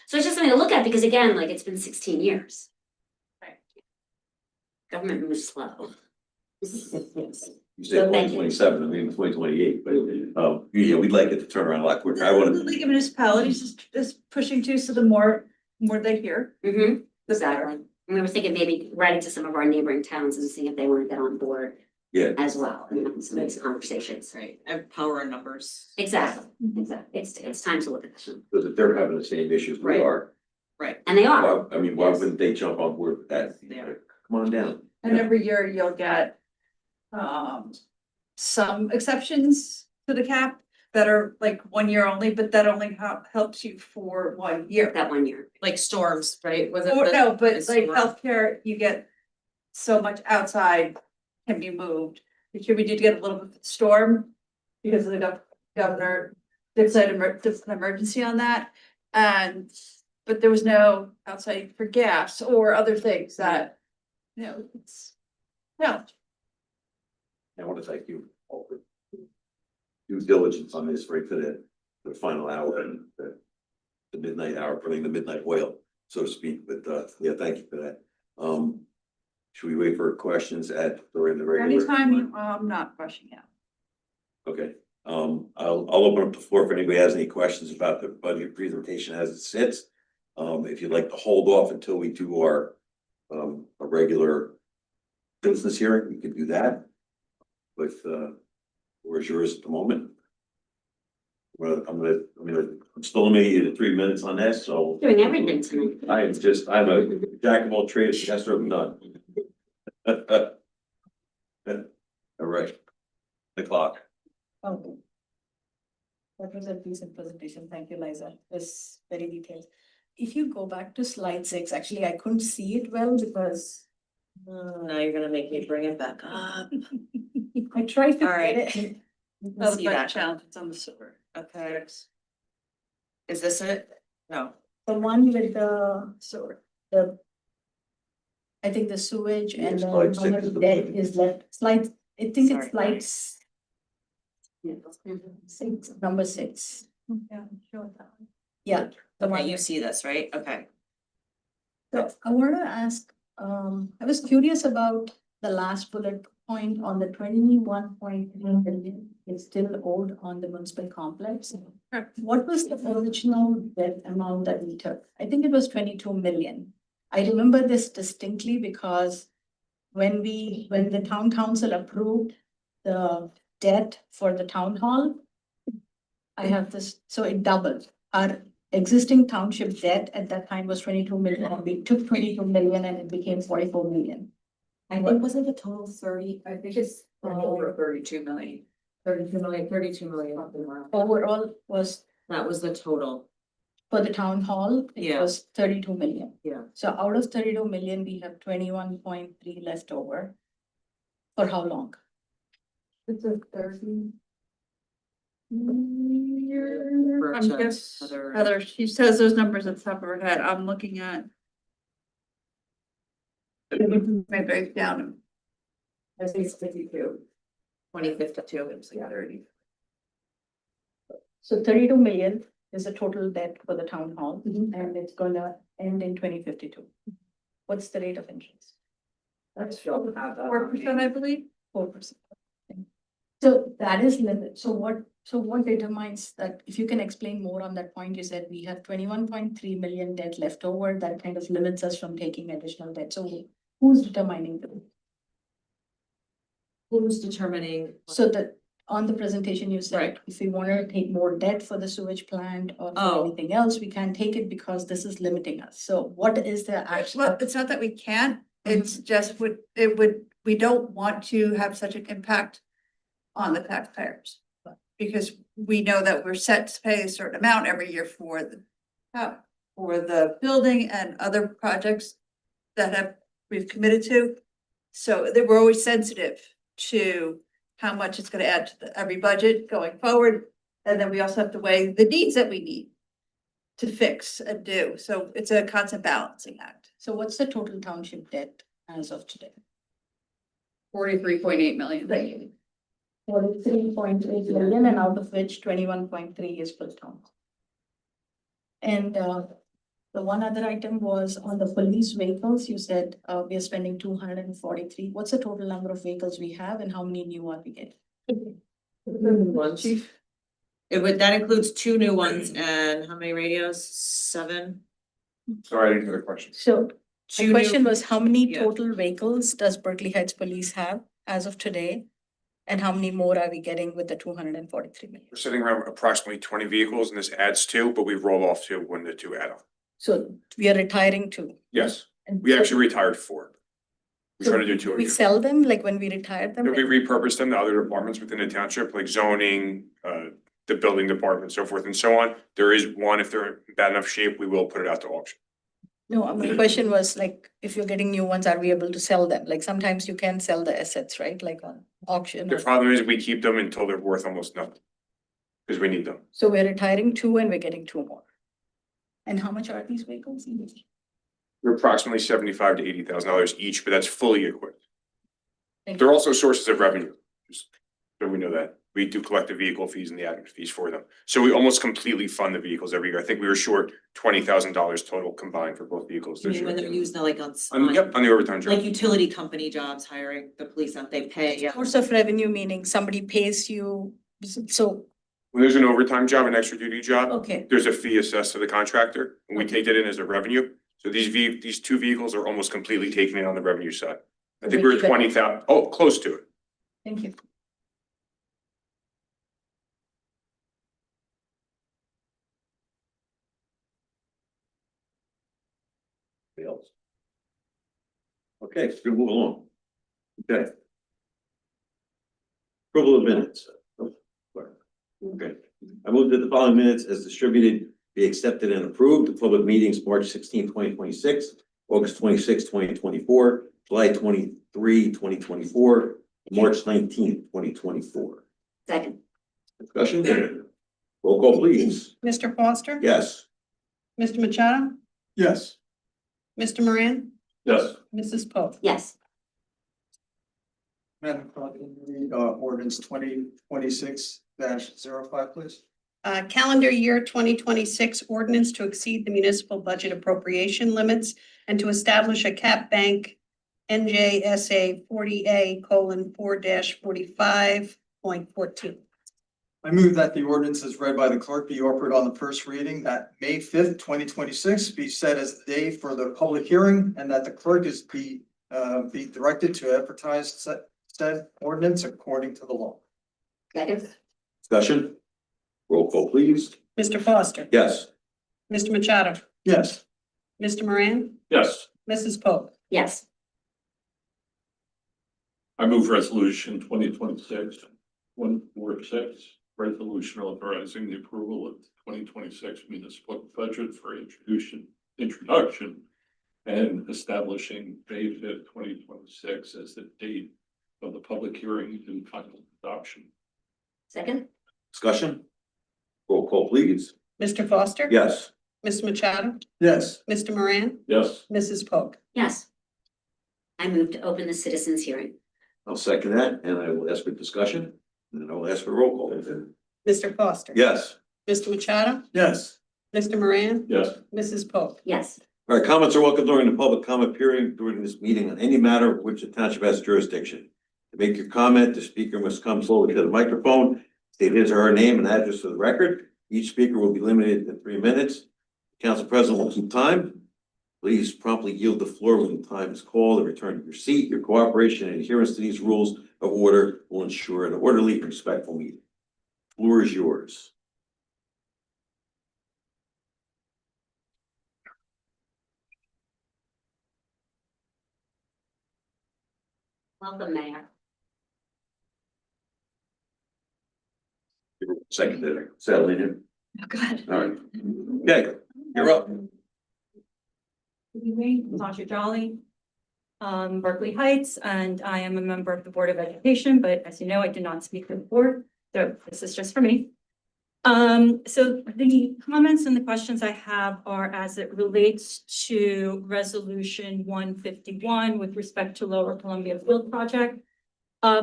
So it's just something to look at because again, like it's been 16 years. Right. Government moves slow. You So said thank you. 2027, I mean 2028, but yeah, we'd like it to turn around a lot quicker. I want The to. League of Municipalities is pushing too, so the more they hear, Mm-hmm, the better. exactly. And we were thinking maybe writing to some of our neighboring towns and seeing if they want to get on board Yeah. as well and having some of these conversations. Right, I have power in numbers. Exactly, exactly. It's time to look at this. Because if they're having the same issues we Right. are, And they are. why wouldn't they jump on board with that? They are. Come on down. And every year you'll get some exceptions to the cap that are like 1 year only, but that only helps you for 1 year. That 1 year. Like storms, right? Was it? Or the- no, but it's like summer. healthcare, you get so much outside can be moved. This year we did get a little bit of storm because of the governor declared an emergency on that. But there was no outside for gas or other things that, it's, no. I want to thank you all for due diligence on this right to the final hour and the midnight hour, putting the midnight oil, so to speak, but yeah, thank you for that. Should we wait for questions during the regular? Anytime, I'm not rushing out. Okay, I'll open up the floor if anybody has any questions about the budget presentation as it sits. If you'd like to hold off until we do our a regular business hearing, we can do that. But where's yours at the moment? Well, I'm still limited to 3 minutes on that, so Doing everything tonight. I'm a jack of all trades, master of none. All right. The clock. Okay. That was a decent presentation. Thank you, Liza. It was very detailed. If you go back to slide 6, actually, I couldn't see it well because Now you're gonna make me bring it back up. I tried to All right. get it. You can Oh, the see budget that. challenge, it's on the sewer. Okay. Is this it? No. The one with the I think the sewage and Yes, then slide how 6 much is the debt one. is left. Slide, I think it's Sorry. slides. Six, number 6. Yeah, sure that one. Yeah. the one Okay, you with- see this, right? Okay. So I want to ask, I was curious about the last bullet point on the 21.3 million. It's still owed on the municipal complex. Correct. What was the original debt amount that we took? I think it was 22 million. I remember this distinctly because when the town council approved the debt for the town hall, I have this, so it doubled. Our existing township debt at that time was 22 million, and we took 22 million and it became 44 million. I think wasn't the total 30, I think it's over 32 million. 32 million. Overall was, That was the total. for the town hall, it Yeah. was 32 million. Yeah. So out of 32 million, we have 21.3 left over. For how long? It's a 30. For I'm to just, Heather. Heather, she says those numbers at the top of her head, I'm looking at. May break down. I think it's 52. 2052, it was like 30. So 32 million is the total debt for the town hall, Mm-hmm. and it's gonna end in 2052. What's the rate of interest? That's still have that. 4%, I believe. 4%. So that is limit, so what determines that, if you can explain more on that point, you said we have 21.3 million debt left over, that kind of limits us from taking additional debt, so who's determining that? Who's determining? So that, on the presentation, you said, Right. if we wanna take more debt for the sewage plant or for Oh. anything else, we can't take it because this is limiting us, so what is the Well, actual? it's not that we can't, it's just we don't want to have such an impact on the taxpayers. Because we know that we're set to pay a certain amount every year for the building and other projects that we've committed to. So we're always sensitive to how much it's gonna add to every budget going forward. And then we also have to weigh the needs that we need to fix and do. So it's a constant balancing act. So what's the total township debt as of today? 43.8 million. 43.8 million, and out of which 21.3 is for the town. And the one other item was on the police vehicles, you said we are spending 243. What's the total number of vehicles we have and how many new are we getting? Ones. That includes 2 new ones and how many radios? 7? Sorry, I didn't hear the question. So Two the new- question was, how many Yeah. total vehicles does Berkeley Heights Police have as of today? And how many more are we getting with the 243 million? We're sitting around approximately 20 vehicles and this adds 2, but we roll off 2 when the 2 add on. So we are retiring 2. Yes, And we so actually retired 4. We try to do 2 a we year. sell them, like when we retire them? And we repurpose them to other departments within the township, like zoning, the building department, so forth and so on. There is one, if they're in bad enough shape, we will put it out to auction. No, my question was like, if you're getting new ones, are we able to sell them? Like sometimes you can sell the assets, right? Like on auction. The or- problem is we keep them until they're worth almost nothing. Because we need them. So we're retiring 2 and we're getting 2 more. And how much are these vehicles? They're approximately $75,000 to $80,000 each, but that's fully equipped. Thank They're also sources of revenue, just so we know that. We do collect the vehicle fees and the admin fees for them. So we almost completely fund the vehicles every year. I think we were short $20,000 total combined for both vehicles You this mean when they're year. used like on, Yep, on the overtime like job. utility company jobs, hiring the police out, they pay, yeah. Source of revenue, meaning somebody pays you, so, When there's an overtime job, an extra duty job, okay, there's a fee assessed to the contractor, and we take that in as a revenue. So these 2 vehicles are almost completely taken in on the revenue side. I think we're at 20,000, close to it. thank you. Anybody else? Okay, we'll move along. Okay. Approval of minutes. Okay, I move that the following minutes as distributed be accepted and approved. The public meetings, March 16, 2026, August 26, 2024, July 23, 2024, March 19, 2024. Second, Discussion? Roll call, please. Mr. Foster? Yes. Mr. Machado? Yes. Mr. Moran? Yes. Mrs. Pope? yes, Madam Clerk, can you read ordinance 2026-05, please? Calendar year 2026 ordinance to exceed the municipal budget appropriation limits and to establish a cap bank NJSA 40A:4-45.14. I move that the ordinance as read by the clerk be offered on the first reading, that May 5th, 2026 be set as the day for the public hearing, and that the clerk be directed to advertise said ordinance according to the law. second, Discussion? Roll call, please. Mr. Foster? Yes. Mr. Machado? Yes. Mr. Moran? Yes. Mrs. Pope? yes, I move resolution 2026-146, resolution authorizing the approval of the 2026 municipal budget for introduction and establishing May 5th, 2026 as the date of the public hearing and final adoption. second, Discussion? Roll call, please. Mr. Foster? Yes. Mr. Machado? Yes. Mr. Moran? Yes. Mrs. Pope? yes. I move to open the citizens hearing. I'll second that, and I will ask for discussion, and then I will ask for roll call. Mr. Foster? Yes. Mr. Machado? Yes. Mr. Moran? Yes. Mrs. Pope? Yes, All right, comments are welcome during the public comment period during this meeting on any matter of which the township has jurisdiction. To make your comment, the speaker must come forward to the microphone, state his or her name and address for the record. Each speaker will be limited to 3 minutes. Council President will keep time. Please promptly yield the floor when the time is called and return to your seat. Your cooperation and adherence to these rules of order will ensure an orderly and respectful meeting. Floor is yours. welcome, Mayor. Second, settle in. Oh, God. All right. Okay, you're up. Good evening, Sasha Jolly, Berkeley Heights, and I am a member of the Board of Education, but as you know, I do not speak for the board, so this is just for me. So the comments and the questions I have are as it relates to Resolution 151 with respect to Lower Columbia Field Project.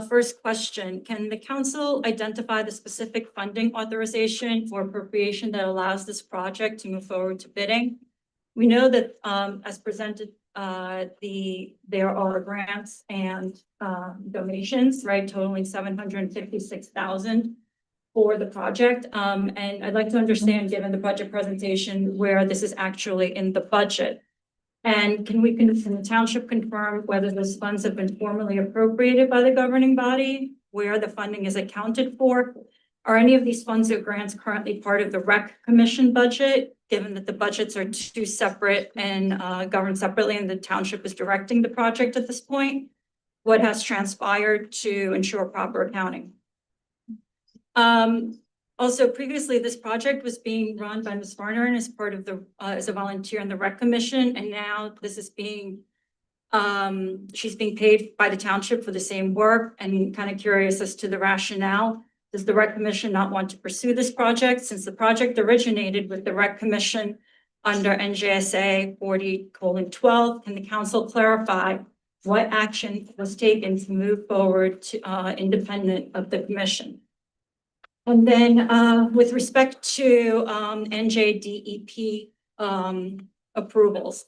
First question, can the council identify the specific funding authorization or appropriation that allows this project to move forward to bidding? We know that as presented, there are grants and donations, right, totaling $756,000 for the project. And I'd like to understand, given the budget presentation, where this is actually in the budget. And can the township confirm whether those funds have been formally appropriated by the governing body, where the funding is accounted for? Are any of these funds or grants currently part of the rec commission budget, given that the budgets are two separate and governed separately and the township is directing the project at this point? What has transpired to ensure proper accounting? Also, previously, this project was being run by Ms. Varner as part of the, as a volunteer in the rec commission, and now this is being, she's being paid by the township for the same work, and kind of curious as to the rationale. Does the rec commission not want to pursue this project since the project originated with the rec commission under NJSA 40:12? Can the council clarify what action was taken to move forward to, independent of the commission? And then with respect to NJDEP approvals,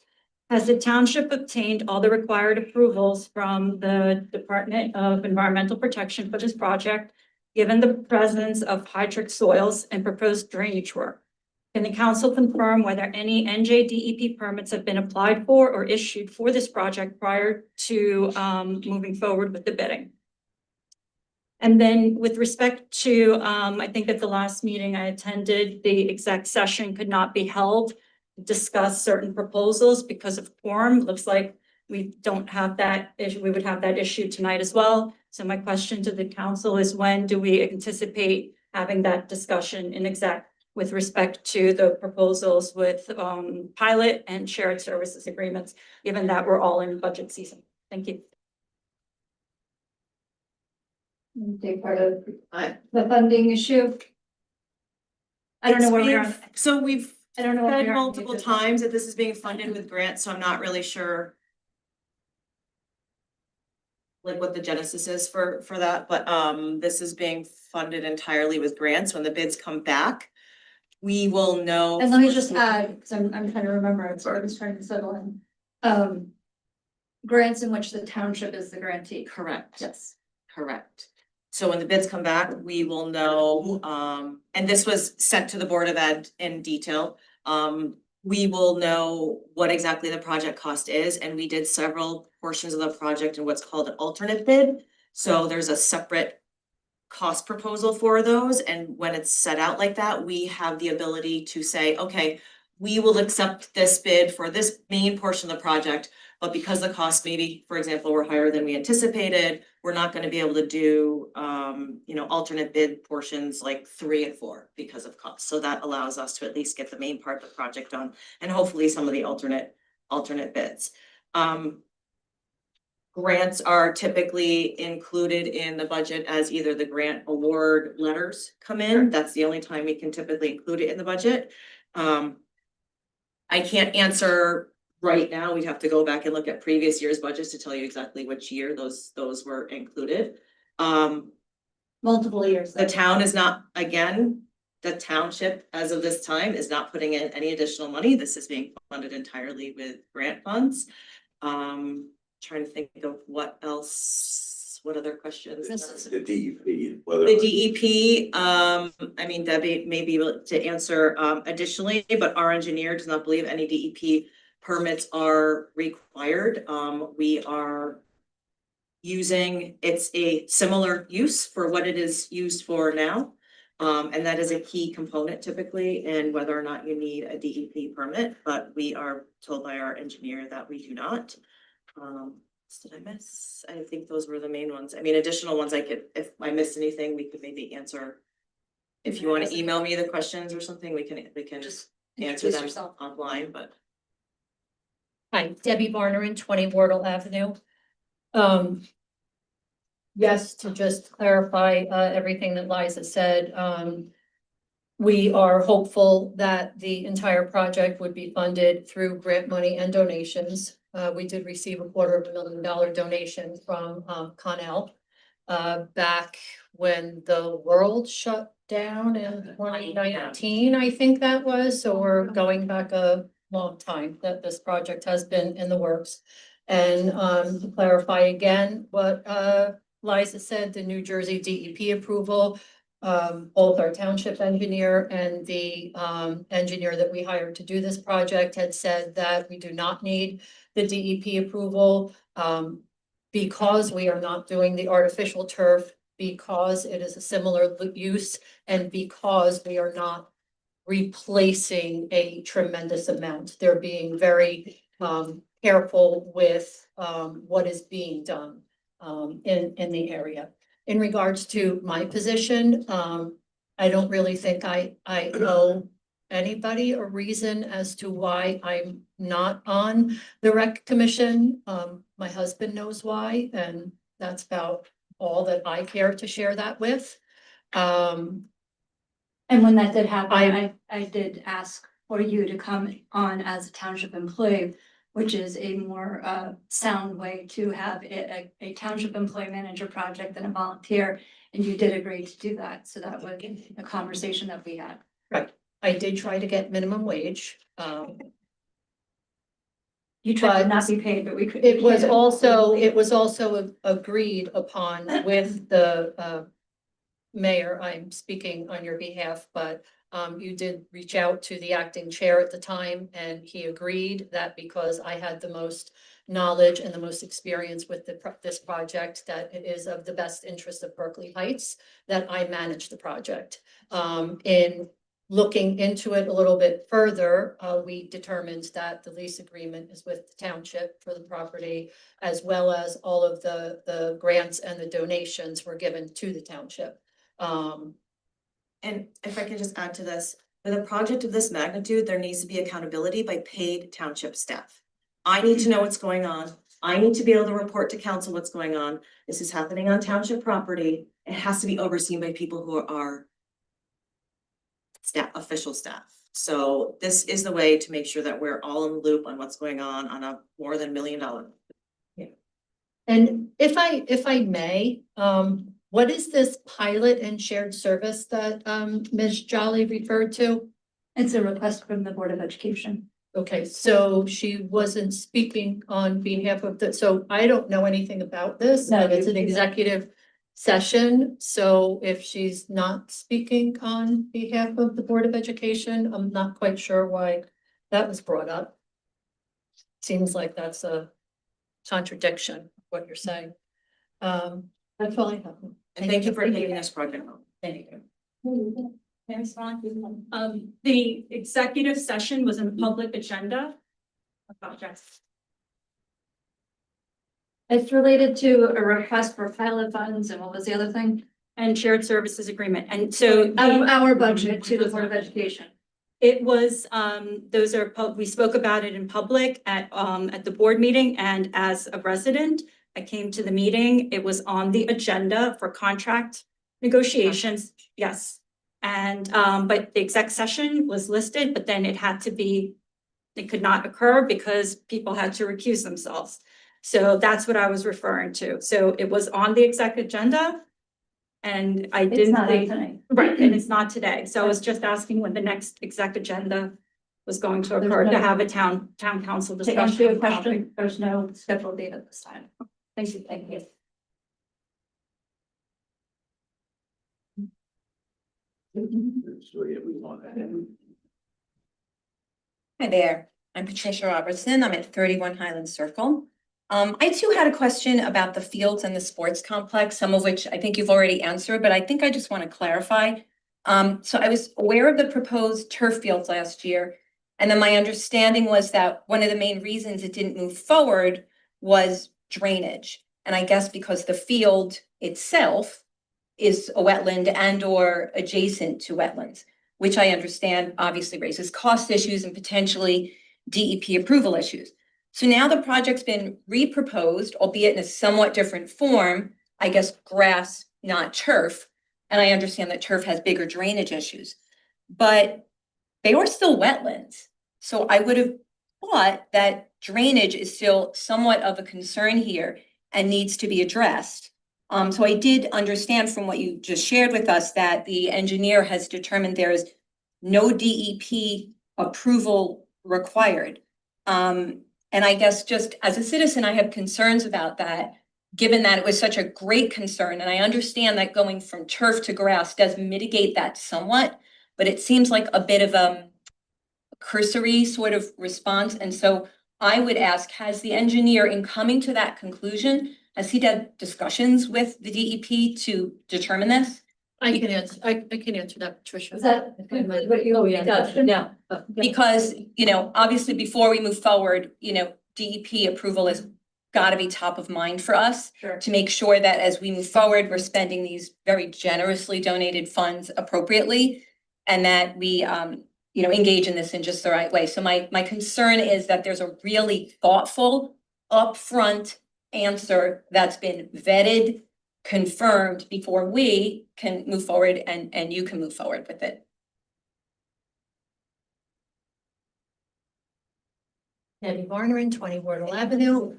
has the township obtained all the required approvals from the Department of Environmental Protection for this project, given the presence of hydric soils and proposed drainage work? Can the council confirm whether any NJDEP permits have been applied for or issued for this project prior to moving forward with the bidding? And then with respect to, I think at the last meeting I attended, the exec session could not be held to discuss certain proposals because of quorum. Looks like We don't have that issue, we would have that issue tonight as well. So my question to the council is, when do we anticipate having that discussion in exec with respect to the proposals with pilot and shared services agreements, given that we're all in budget season? Thank you. Take part of the funding issue. I don't know where we are. So we've I don't know. where we said are. multiple times that this is being funded with grants, so I'm not really sure like what the genesis is for that, but this is being funded entirely with grants. When the bids come back, we will know. And let me just add, because I'm trying to remember, so I was trying to settle in. Grants in which the township is the grantee. Correct. Yes. Correct. So when the bids come back, we will know, and this was sent to the Board of Ed in detail. We will know what exactly the project cost is, and we did several portions of the project in what's called an alternate bid. So there's a separate cost proposal for those, and when it's set out like that, we have the ability to say, okay, we will accept this bid for this main portion of the project, but because the costs maybe, for example, were higher than we anticipated, we're not gonna be able to do, alternate bid portions like 3 and 4 because of cost. So that allows us to at least get the main part of the project done, and hopefully some of the alternate bids. Grants are typically included in the budget as either the grant award letters come in. That's the only time we can typically include it in the budget. I can't answer right now. We'd have to go back and look at previous year's budgets to tell you exactly which year those were included. Multiple years. The town is not, again, the township as of this time is not putting in any additional money. This is being funded entirely with grant funds. Trying to think of what else, what other questions? The DEP, whether. The DEP, I mean, Debbie may be able to answer additionally, but our engineer does not believe any DEP permits are required. We are using, it's a similar use for what it is used for now. And that is a key component typically in whether or not you need a DEP permit, but we are told by our engineer that we do not. Did I miss? I think those were the main ones. I mean, additional ones I could, if I missed anything, we could maybe answer. If you want to email me the questions or something, we can Just answer introduce them yourself. online, but. Hi, Debbie Barnerin, 20 Wardle Avenue. Yes, to just clarify everything that Liza said, we are hopeful that the entire project would be funded through grant money and donations. We did receive a $250,000 donation from Connell back when the world shut down in 2019, I think that was. So we're going back a long time that this project has been in the works. And to clarify again what Liza said, the New Jersey DEP approval, both our township engineer and the engineer that we hired to do this project had said that we do not need the DEP approval because we are not doing the artificial turf, because it is a similar use, and because we are not replacing a tremendous amount. They're being very careful with what is being done in the area. In regards to my position, I don't really think I owe anybody a reason as to why I'm not on the rec commission. My husband knows why, and that's about all that I care to share that with. And when that did happen, I did ask for you to come on as a township employee, which is a more sound way to have a township employee manage a project than a volunteer. And you did agree to do that. So that was a conversation that we had. Right. I did try to get minimum wage. You tried But to not be paid, but we could. It was also agreed upon with the mayor. I'm speaking on your behalf, but you did reach out to the acting chair at the time, and he agreed that because I had the most knowledge and the most experience with this project, that it is of the best interest of Berkeley Heights, that I manage the project. In looking into it a little bit further, we determined that the lease agreement is with the township for the property, as well as all of the grants and the donations were given to the township. And if I could just add to this, with a project of this magnitude, there needs to be accountability by paid township staff. I need to know what's going on. I need to be able to report to council what's going on. This is happening on township property. It has to be overseen by people who are staff, official staff. So this is the way to make sure that we're all in the loop on what's going on a more than $1 million. And if I may, what is this pilot and shared service that Ms. Jolly referred to? It's a request from the Board of Education. Okay, so she wasn't speaking on behalf of so I don't know anything about this. No, It's an executive session, so if she's not speaking on behalf of the Board of Education, I'm not quite sure why that was brought up. Seems like that's a contradiction, what you're saying. That's all I have. And thank you for taking this project on. Thank you. The executive session was in the public agenda. Apologize. It's related to a request for pilot funds and what was the other thing? And shared services agreement. And so Our budget to the Board of Education. it was, those are, we spoke about it in public at the board meeting, and as a resident, I came to the meeting. It was on the agenda for contract negotiations, yes. And, but the exec session was listed, but then it could not occur because people had to recuse themselves. So that's what I was referring to. So it was on the exec agenda. And I It's didn't not think, today. right, and it's not today. So I was just asking when the next exec agenda was going to occur to have a town council To discussion. answer your question, there's no scheduled date at this time. Thank you, thank you. So, yeah, we want that. Hi there, I'm Patricia Robertson. I'm at 31 Highland Circle. I too had a question about the fields and the sports complex, some of which I think you've already answered, but I think I just want to clarify. So I was aware of the proposed turf fields last year, and then my understanding was that one of the main reasons it didn't move forward was drainage. And I guess because the field itself is a wetland and or adjacent to wetlands, which I understand obviously raises cost issues and potentially DEP approval issues. So now the project's been reproposed, albeit in a somewhat different form, I guess grass, not turf. And I understand that turf has bigger drainage issues, but they are still wetlands. So I would have thought that drainage is still somewhat of a concern here and needs to be addressed. So I did understand from what you just shared with us that the engineer has determined there is no DEP approval required. And I guess just as a citizen, I have concerns about that, given that it was such a great concern. And I understand that going from turf to grass does mitigate that somewhat, but it seems like a bit of a cursory sort of response. And so I would ask, has the engineer, in coming to that conclusion, has he had discussions with the DEP to determine this? I can answer that, Patricia. Is that what you? Oh, yeah. Yeah. Because, obviously before we move forward, DEP approval has got to be top of mind for us. Sure. To make sure that as we move forward, we're spending these very generously donated funds appropriately. And that we, engage in this in just the right way. So my concern is that there's a really thoughtful, upfront answer that's been vetted, confirmed before we can move forward and you can move forward with it. Debbie Varner, 20 Wardle Avenue.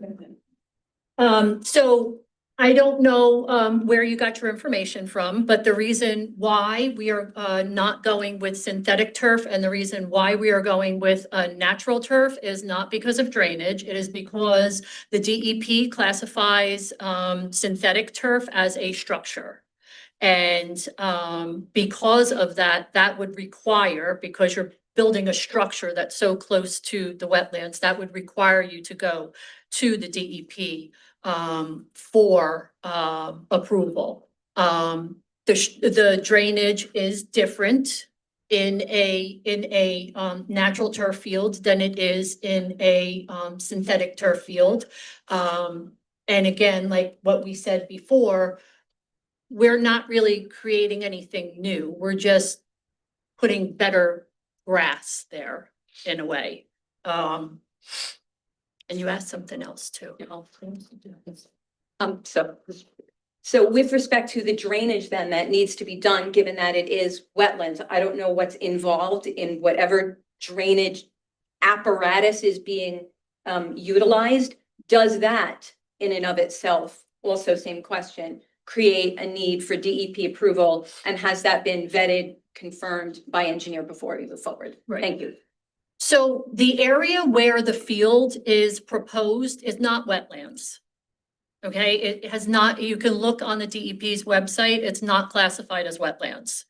So I don't know where you got your information from, but the reason why we are not going with synthetic turf and the reason why we are going with natural turf is not because of drainage. It is because the DEP classifies synthetic turf as a structure. And because of that, that would require, because you're building a structure that's so close to the wetlands, that would require you to go to the DEP for approval. The drainage is different in a natural turf field than it is in a synthetic turf field. And again, like what we said before, we're not really creating anything new. We're just putting better grass there in a way. And you asked something else too. So with respect to the drainage then that needs to be done, given that it is wetlands, I don't know what's involved in whatever drainage apparatus is being utilized. Does that in and of itself, also same question, create a need for DEP approval? And has that been vetted, confirmed by engineer before we move forward? Right. Thank you. So the area where the field is proposed is not wetlands. Okay, it has not, you can look on the DEP's website, it's not classified as wetlands.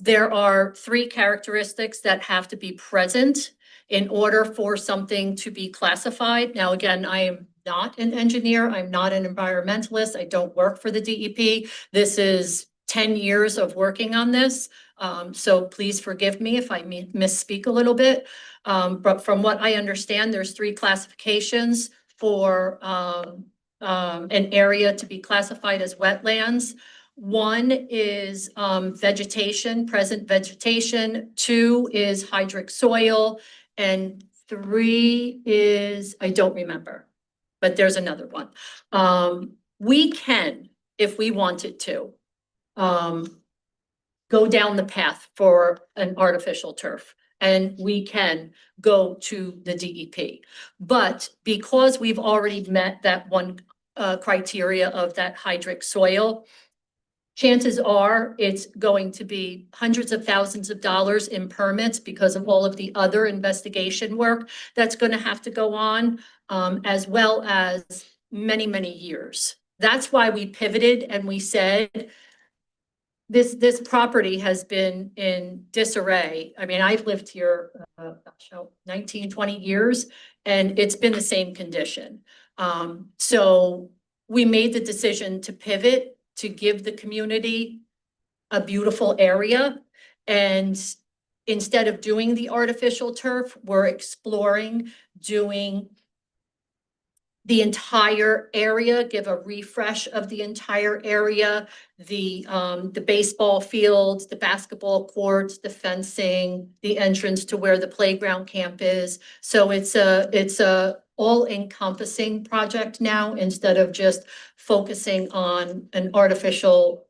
There are 3 characteristics that have to be present in order for something to be classified. Now, again, I am not an engineer, I'm not an environmentalist, I don't work for the DEP. This is 10 years of working on this. So please forgive me if I misspeak a little bit. But from what I understand, there's 3 classifications for an area to be classified as wetlands. 1 is vegetation, present vegetation. 2 is hydric soil. And 3 is, I don't remember, but there's another one. We can, if we wanted to, go down the path for an artificial turf. And we can go to the DEP. But because we've already met that one criteria of that hydric soil, chances are it's going to be hundreds of thousands of dollars in permits because of all of the other investigation work that's going to have to go on, as well as many, many years. That's why we pivoted and we said, this property has been in disarray. I mean, I've lived here 19, 20 years, and it's been the same condition. So we made the decision to pivot, to give the community a beautiful area. And instead of doing the artificial turf, we're exploring doing the entire area, give a refresh of the entire area, the baseball fields, the basketball courts, the fencing, the entrance to where the playground camp is. So it's a all-encompassing project now, instead of just focusing on an artificial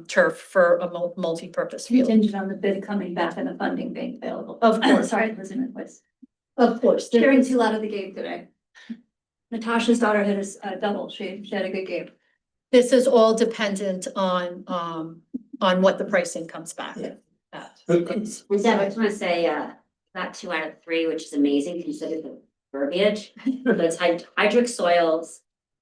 turf for a multi-purpose field. Contingent on the bid coming back and the funding being available. Of course. Sorry, President Weiss. Of course. Cheering too loud of the game today. Natasha's daughter hit a double. She had a good game. This is all dependent on what the pricing comes back at. And Deb, I just want to say, got 2 out of 3, which is amazing considering the verbiage. But it's hydric soils,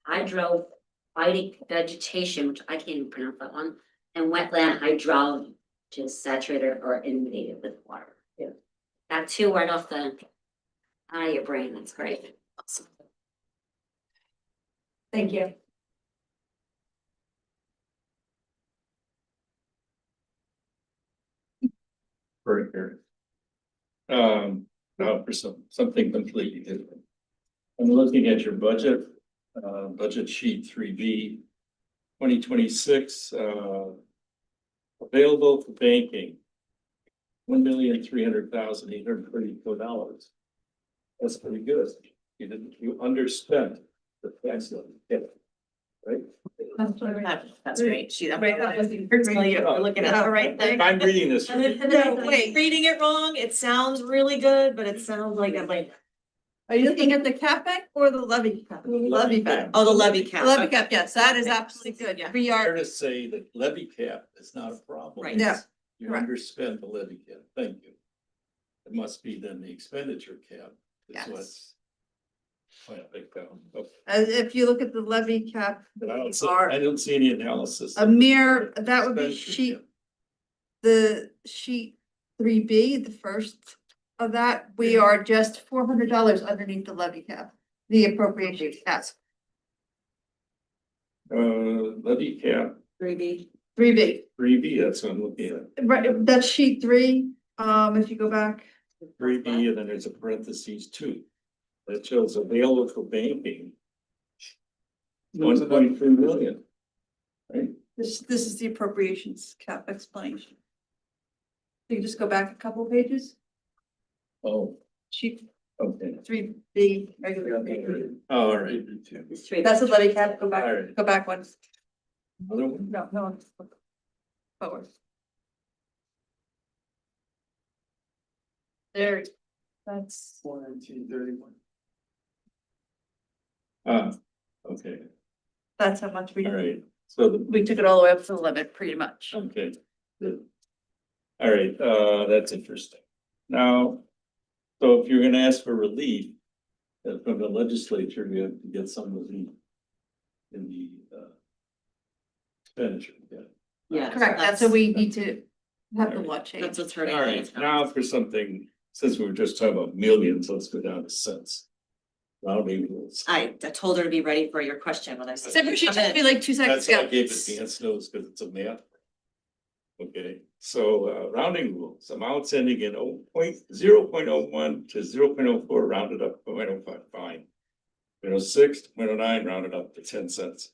hydrophytic vegetation, which I can't even pronounce that one, and wetland hydrology, which is saturated or inundated with water. Yeah. Got 2 right off out of your brain. That's great. Awesome. Thank you. Very good. Now for something completely different. I'm looking at your budget, budget sheet 3B, 2026, available for banking, $1,300,834. That's pretty good. You underspent the tax levy, right? That's great. We're looking at the right thing. I'm reading this. No, wait, reading it wrong, it sounds really good, but it sounds like I'm like. Are you looking at the CapEx or the levy cap? Levy cap. Oh, the levy cap. Levy cap, yes, that is absolutely good, yeah. We Fair are, to say that levy cap is not a problem. Right. Yeah. You Correct. underspent the levy cap, thank you. It must be then the expenditure cap. Is Yes. what's. I think that one, okay. as if you look at the levy cap, But I are don't see any analysis. a mere, that would be Expenditure sheet, cap. the sheet 3B, the first of that, we are just $400 underneath the levy cap, the appropriation cap. Levy cap, 3B. 3B. 3B, that's what I'm looking at. Right, that's sheet 3, if you go back. 3B, and then there's a parentheses 2. That shows available for banking. 1.3 million. Right? This is the appropriations cap explanation. You can just go back a couple pages, Oh, sheet okay. 3B, regular page. All right. That's a levy cap, go back, All right. go back one. Another one? No. Forward. There, that's, 419.31. Okay, that's how much we, all right. So, we took it all the way up to the limit, pretty much. okay. Good. All right, that's interesting. Now, so if you're gonna ask for relief from the legislature, you have to get some relief in the expenditure. Yeah. Yeah. Correct, that's what we need to have the law change. That's what's hurting. All right, now for something, since we were just talking about millions, let's go down to cents. Rounding rules. I told her to be ready for your question when I said. She told me like 2 seconds That's why I ago. gave advance notes because it's a math. Okay, so rounding rules, amounts ending in 0.01 to 0.04 rounded up to 0.05, fine. 0.06 to 0.09 rounded up to 10 cents.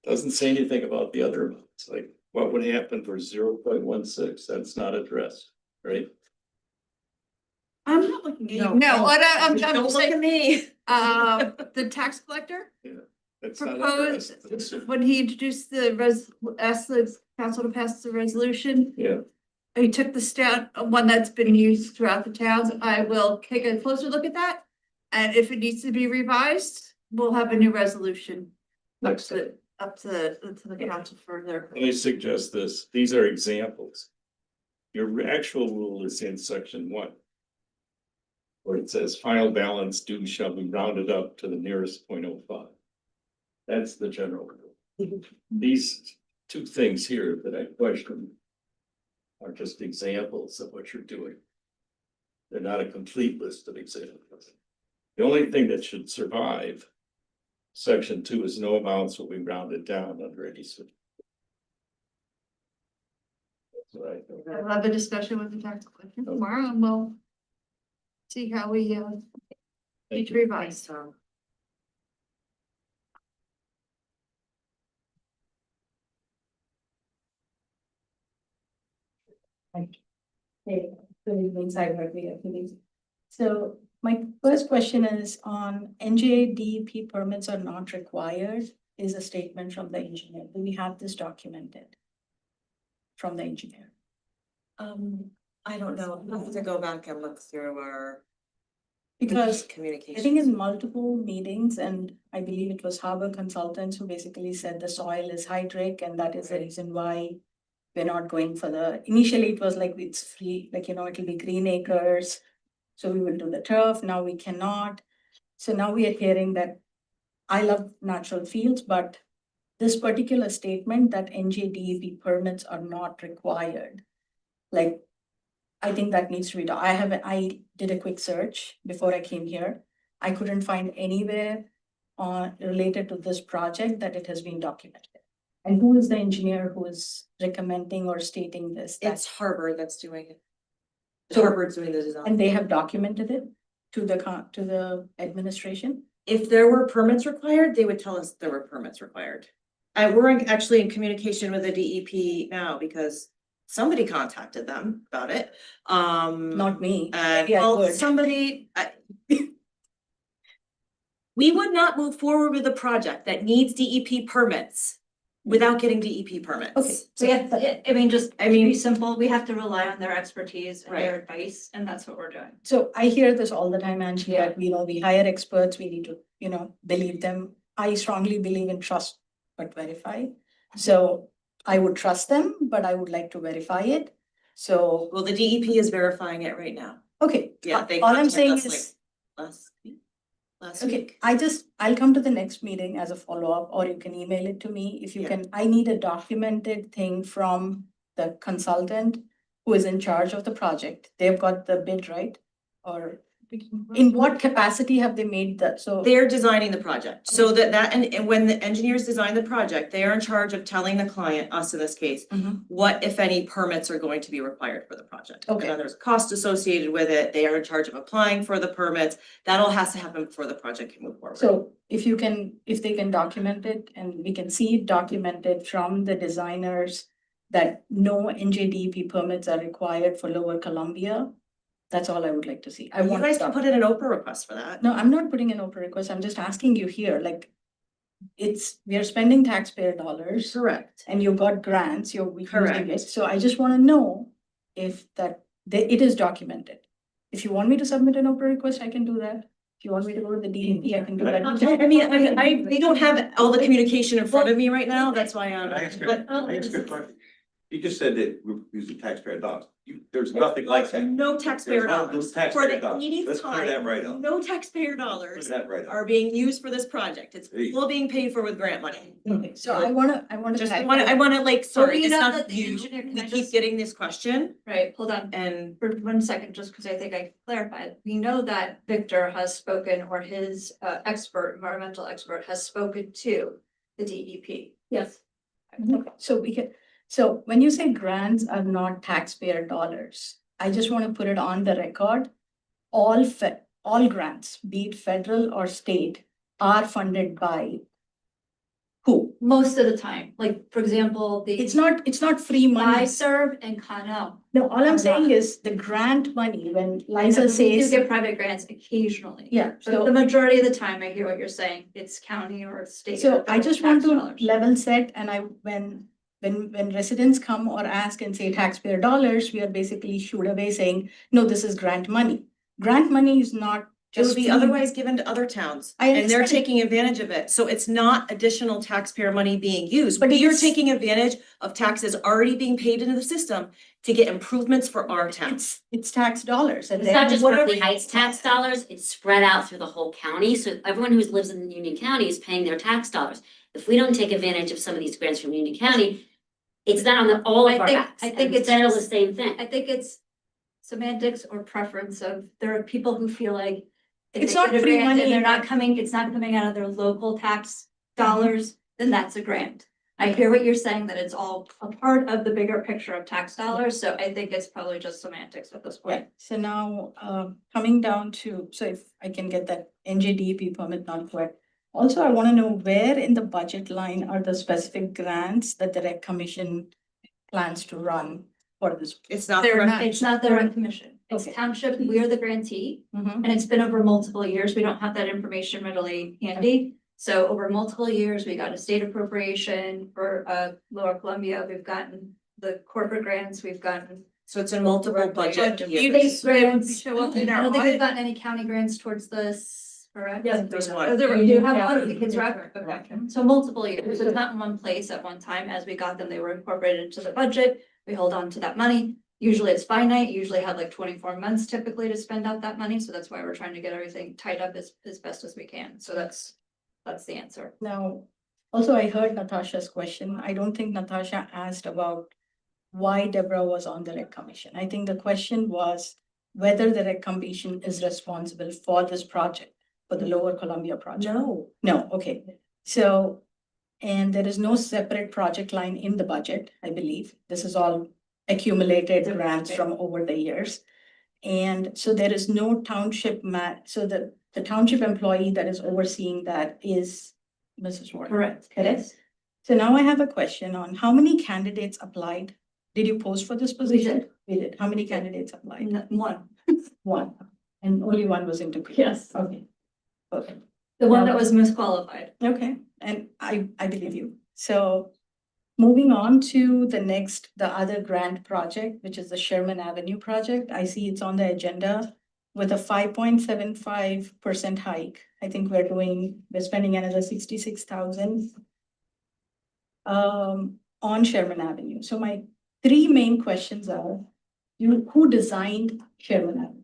Doesn't say anything about the other amounts, like what would happen for 0.16, that's not addressed, right? I'm not looking at you. No. No, I'm Don't look at saying, me. the tax collector That's not proposed, addressed. when he introduced asked the council to pass the resolution, Yeah, he took the stat, one that's been used throughout the towns. I will take a closer look at that. And if it needs to be revised, we'll have a new resolution up to the council for their. let me suggest this, these are examples. Your actual rule is in section 1. Where it says final balance due shall be rounded up to the nearest 0.05. That's the general rule. These two things here that I question are just examples of what you're doing. They're not a complete list of examples. The only thing that should survive section 2 is no amounts will be rounded down under any. That's what I think. I'll have a discussion with the tax collector tomorrow and we'll see how we need to revise. Hey, good evening, Cyber Media. So my first question is on NJDEP permits are not required is a statement from the engineer. Do we have this documented from the engineer? I don't know, I have to go back and look through our Because communication. I think in multiple meetings, and I believe it was Harbor Consultants who basically said the soil is hydric and that is the reason why we're not going for initially it was like it's free, like, it'll be green acres. So we will do the turf, now we cannot. So now we are hearing that I love natural fields, but this particular statement that NJDEP permits are not required. Like, I think that needs to be done. I did a quick search before I came here. I couldn't find anywhere related to this project that it has been documented. And who is the engineer who is recommending or stating this? It's Harbor that's doing it. So- Harbor's doing the design. And they have documented it to the administration? If there were permits required, they would tell us there were permits required. Actually in communication with the DEP now because somebody contacted them about it. Not me. And Yeah, well, good. We would not move forward with a project that needs DEP permits without getting DEP permits. Okay. So yeah, I mean, just I to mean- be simple, we have to rely on their expertise and their Right. advice, and that's what we're doing. So I hear this all the time, Angie, that we hire experts, we need to, believe them. I strongly believe in trust but verify. So I would trust them, but I would like to verify it. So, Well, the DEP is verifying it right now. okay. Yeah, they All I'm contacted saying us, is, Last week. okay, I'll come to the next meeting as a follow-up, or you can email it to me. If you Yeah. can, I need a documented thing from the consultant who is in charge of the project. They've got the bid, right? Or in what capacity have they made that? So They're designing the project, so and when the engineers design the project, they are in charge of telling the client, us in this case, Mhm. what, if any, permits are going to be required for the project. Okay. And then there's cost associated with it, they are in charge of applying for the permits, that all has to happen before the project can move forward. So if they can document it and we can see it documented from the designers that no NJDEP permits are required for Lower Columbia, that's all I would like to see. I You want. guys can put in an Oprah request for that. No, I'm not putting an open request. I'm just asking you here, like, we are spending taxpayer dollars Correct. and you got grants, you're using Correct. it. So I just want to know if it is documented. If you want me to submit an open request, I can do that. If you want me to go to the DEP, I can do that. We don't have all the communication in front of me right now, that's why Can I ask but. a question? You just said that we're using taxpayer dollars. There's nothing like that. No taxpayer There's no dollars. taxpayer For the dollars. 80th Let's clear that right time, up. no taxpayer Put dollars that right up. are being used for this project. It's Hey. all being paid for with grant money. Okay, so I wanna. Just I wanna like, sorry, you it's know not that the you. engineer- can We I keep just- getting this question Right, hold on. and For 1 second, just because I think I clarified, we know that Victor has spoken, or his environmental expert has spoken to the DEP. Yes. So when you say grants are not taxpayer dollars, I just want to put it on the record. All grants, be it federal or state, are funded by who? Most of the time, like, for example, the It's not free money. serve and Connell. No, all I'm are saying not. is the grant money, when We Liza do says, get private grants occasionally. yeah, But the so, majority of the time, I hear what you're saying, it's county or state. so or I just federal want tax to dollars. level set and when residents come or ask and say taxpayer dollars, we are basically shooed away saying, no, this is grant money. Grant money is not it would just be free. otherwise given to other towns. I And they're understand. taking advantage of it. So it's not additional taxpayer money being used. But But you're it's- taking advantage of taxes already being paid into the system to get improvements for our town. It's tax dollars and It's not then just whatever. Berkeley Heights tax dollars, it's spread out through the whole county, so everyone who lives in Union County is paying their tax dollars. If we don't take advantage of some of these grants from Union County, it's not on all of our backs, I think and it's federal the just- same thing. I think it's semantics or preference of, there are people who feel like if It's they not get a free grant money. and it's not coming out of their local tax dollars, then that's a grant. I hear what you're saying, that it's all a part of the bigger picture of tax dollars, so I think it's probably just semantics at this Yeah, point. so now, coming down to, so if I can get that NJDEP permit not quit. Also, I wanna know where in the budget line are the specific grants that the rec commission plans to run for this? It's not. They're correct. not, it's not the rec commission, it's Okay. township, we are the grantee, Mhm. and it's been over multiple years, we don't have that information readily handy. So over multiple years, we got a state appropriation for Lower Columbia, we've gotten the corporate grants, we've gotten. So it's in multiple budget State years. grants. show up I in our don't think we've audit. gotten any county grants towards this, correct? Yes, There's Oh, one. there, you have one, because Yeah. record, okay, so multiple years, so it's not in one place at one time, as we got them, they were incorporated into the budget, we hold on to that money. Usually it's finite, you usually have like 24 months typically to spend out that money, so that's why we're trying to get everything tied up as best as we can, so that's the answer. Now, also I heard Natasha's question. I don't think Natasha asked about why Deborah was on the rec commission. I think the question was whether the rec commission is responsible for this project, for the Lower Columbia project. No. No, okay. So, and there is no separate project line in the budget, I believe. This is all accumulated grants from over the years. And so there is no township so the township employee that is overseeing that is Mrs. Warren. Correct. Correct. So now I have a question on how many candidates applied? Did you post for this position? We did. How many candidates applied? One, One. And only one was interviewed? yes, Okay. Okay. the one that was most qualified. Okay, and I believe you. So moving on to the other grant project, which is the Sherman Avenue project. I see it's on the agenda with a 5.75% hike. I think we're spending another 66,000 on Sherman Avenue. So my three main questions are, who designed Sherman Avenue?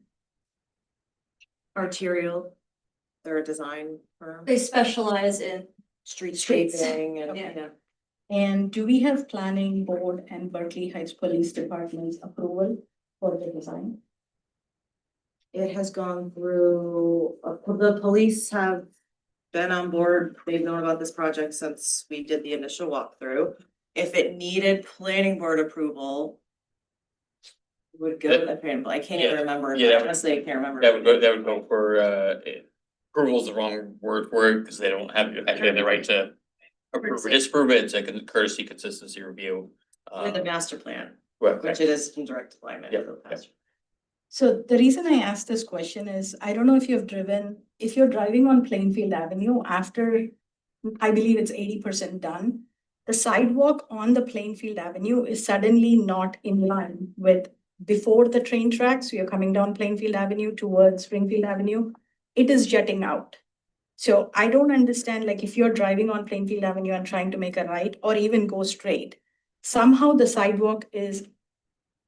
Arterial, they're a design firm, They specialize in streetscaping and, Yeah. yeah. And do we have planning board and Berkeley Heights Police Department's approval for the design? It has gone through, the police have been on board, they've known about this project since we did the initial walkthrough. If it needed planning board approval, would go to the planning board, I can't even remember, yeah, that would- honestly, I can't remember. That would go for, approval is the wrong word for it, because they don't have, actually have the right to approve or disapprove it, it's like a courtesy consistency review. With the master plan, Well, which it is in direct alignment Yeah, with the master. So the reason I asked this question is, I don't know if you've driven, if you're driving on Plainfield Avenue after, I believe it's 80% done. The sidewalk on the Plainfield Avenue is suddenly not in line with before the train tracks. You're coming down Plainfield Avenue towards Springfield Avenue. It is jutting out. So I don't understand, like if you're driving on Plainfield Avenue and trying to make a right or even go straight, somehow the sidewalk is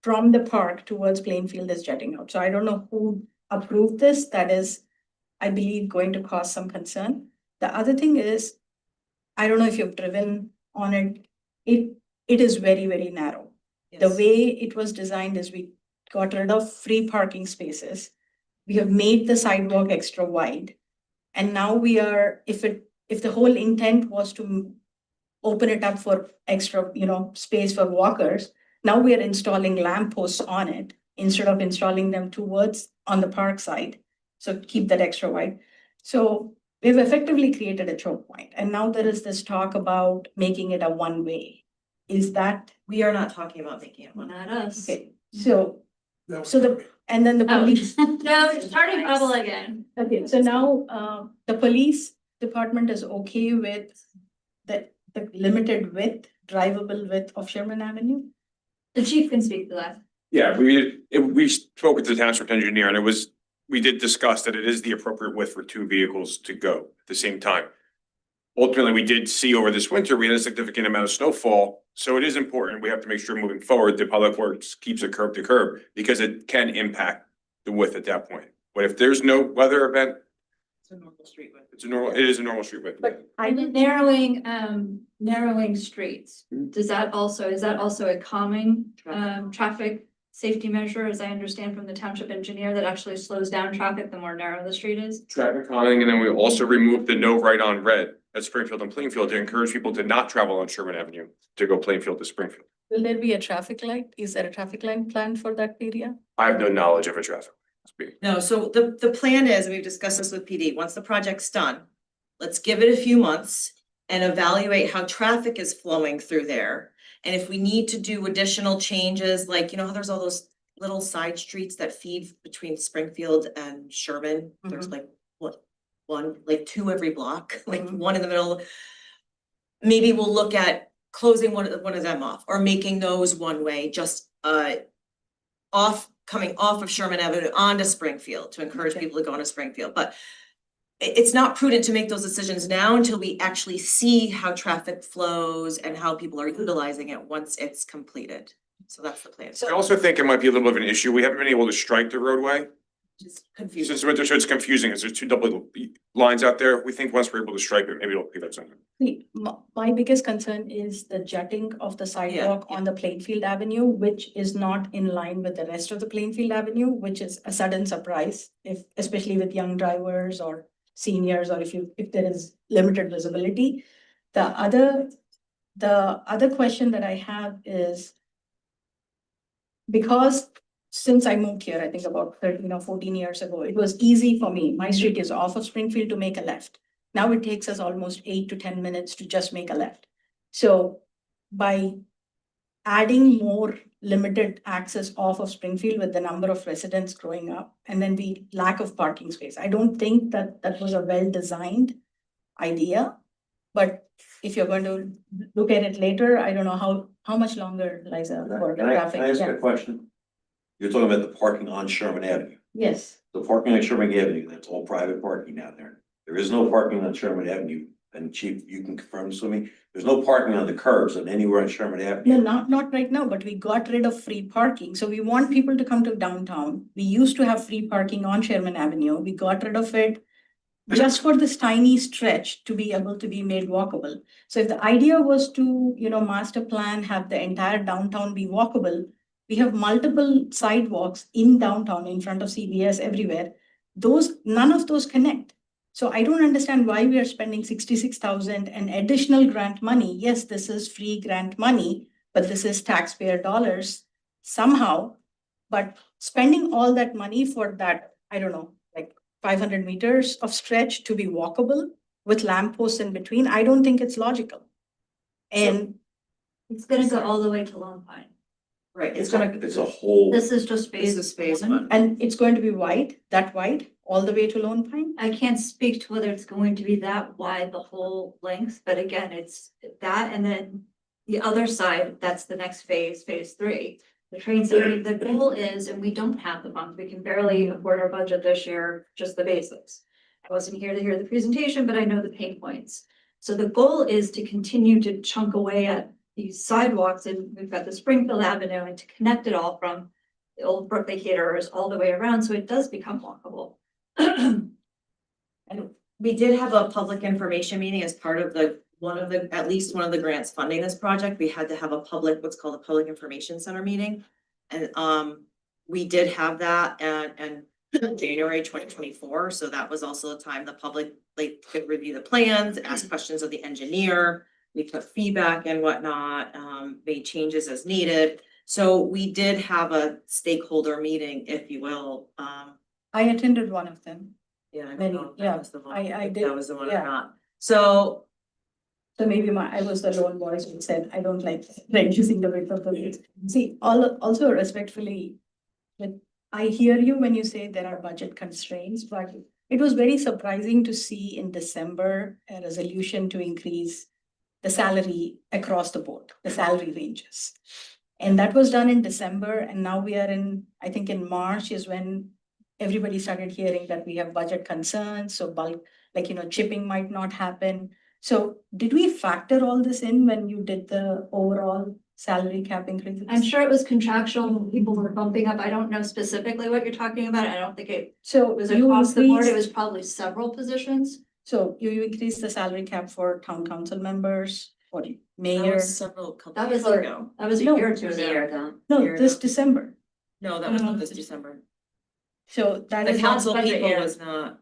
from the park towards Plainfield is jutting out. So I don't know who approved this. That is, I believe, going to cause some concern. The other thing is, I don't know if you've driven on it. It is very, very narrow. The way it was designed is we got rid of free parking spaces. We have made the sidewalk extra wide. And now we are, if the whole intent was to open it up for extra, space for walkers, now we are installing lampposts on it instead of installing them towards on the park side. So keep that extra wide. So we've effectively created a choke point. And now there is this talk about making it a one-way. Is that? We are not talking about making it one. Not us. Okay, and then the Oh. police. No, starting trouble again. Okay, so now, the police department is okay with the limited width, drivable width of Sherman Avenue? The chief can speak to that. Yeah, we spoke with the township engineer and we did discuss that it is the appropriate width for two vehicles to go at the same time. Ultimately, we did see over this winter, we had a significant amount of snowfall, so it is important, we have to make sure moving forward, the public works keeps it curb to curb, because it can impact the width at that point. But if there's no weather event, It's a normal street width. it is a normal street width. And then narrowing streets, is that also a calming, traffic safety measure, as I understand from the township engineer, that actually slows down traffic the more narrow the street is? Traffic calming, and then we also removed the no right on red at Springfield and Plainfield to encourage people to not travel on Sherman Avenue to go Plainfield to Springfield. Will there be a traffic light? Is there a traffic light planned for that area? I have no knowledge of a traffic light. No, so the plan is, and we've discussed this with PD, once the project's done, let's give it a few months and evaluate how traffic is flowing through there. And if we need to do additional changes, like, how there's all those little side streets that feed between Springfield and Sherman, there's like, two every block, like one in the middle. Maybe we'll look at closing one of them off, or making those one way, just coming off of Sherman Avenue onto Springfield to encourage people to go into Springfield, but it's not prudent to make those decisions now until we actually see how traffic flows and how people are utilizing it once it's completed. So that's the plan. I also think it might be a little bit of an issue. We haven't been able to strike the roadway Just confusing. since winter, so it's confusing, because there's two double lines out there. We think once we're able to stripe it, maybe it'll pick up something. My biggest concern is the jutting of the sidewalk on the Plainfield Avenue, which is not in line with the rest of the Plainfield Avenue, which is a sudden surprise, especially with young drivers or seniors, or if there is limited visibility. The other question that I have is, because since I moved here, I think about 13 or 14 years ago, it was easy for me. My street is off of Springfield to make a left. Now it takes us almost 8 to 10 minutes to just make a left. So by adding more limited access off of Springfield with the number of residents growing up, and then the lack of parking space, I don't think that was a well-designed idea. But if you're going to look at it later, I don't know how much longer, Liza, for Can I traffic. ask Yeah. a question? You're talking about the parking on Sherman Avenue. Yes. The parking on Sherman Avenue, that's all private parking down there. There is no parking on Sherman Avenue, and Chief, you can confirm this with me. There's no parking on the curbs and anywhere on Sherman Avenue. No, not right now, but we got rid of free parking. So we want people to come to downtown. We used to have free parking on Sherman Avenue. We got rid of it just for this tiny stretch to be able to be made walkable. So if the idea was to, master plan, have the entire downtown be walkable, We have multiple sidewalks in downtown, in front of CVS, everywhere. None of those connect. So I don't understand why we are spending 66,000 and additional grant money. Yes, this is free grant money, but this is taxpayer dollars somehow. But spending all that money for that, I don't know, like 500 meters of stretch to be walkable with lampposts in between, I don't think it's logical. And It's gonna go all the way to Lone Pine. Right, it's gonna, It's a whole. This is just this is phase one. and it's going to be wide, that wide, all the way to Lone Pine? I can't speak to whether it's going to be that wide the whole length, but again, it's that and then the other side, that's the next phase, phase three. The train station, the goal is, and we don't have the funds, we can barely afford our budget this year, just the basics. I wasn't here to hear the presentation, but I know the pain points. So the goal is to continue to chunk away at these sidewalks, and we've got the Springfield Avenue, and to connect it all from the old Brooklyn Caterers all the way around, so it does become walkable. And we did have a public information meeting as part of at least one of the grants funding this project. We had to have what's called a public information center meeting. And we did have that and January 2024. So that was also the time the public could review the plans, ask questions of the engineer. We put feedback and whatnot, made changes as needed. So we did have a stakeholder meeting, if you will. I attended one of them. Yeah, I did. That was the one I yeah. got. So So maybe I was the lone voice who said, I don't like reducing the width of the roads. See, also respectfully, I hear you when you say there are budget constraints, but it was very surprising to see in December a resolution to increase the salary across the board, the salary ranges. And that was done in December, and now we are I think in March is when everybody started hearing that we have budget concerns, so bulk, chipping might not happen. So did we factor all this in when you did the overall salary cap increases? I'm sure it was contractual, people were bumping up, I don't know specifically what you're talking about, I don't think it was across the board, it was probably several positions. So you increased the salary cap for town council members, for that mayor? was couple That was years ago. That was a No, year or It two was a ago. year ago. No, year this ago. December. No, that was not this December. So that The is. council budget, people yeah. was not.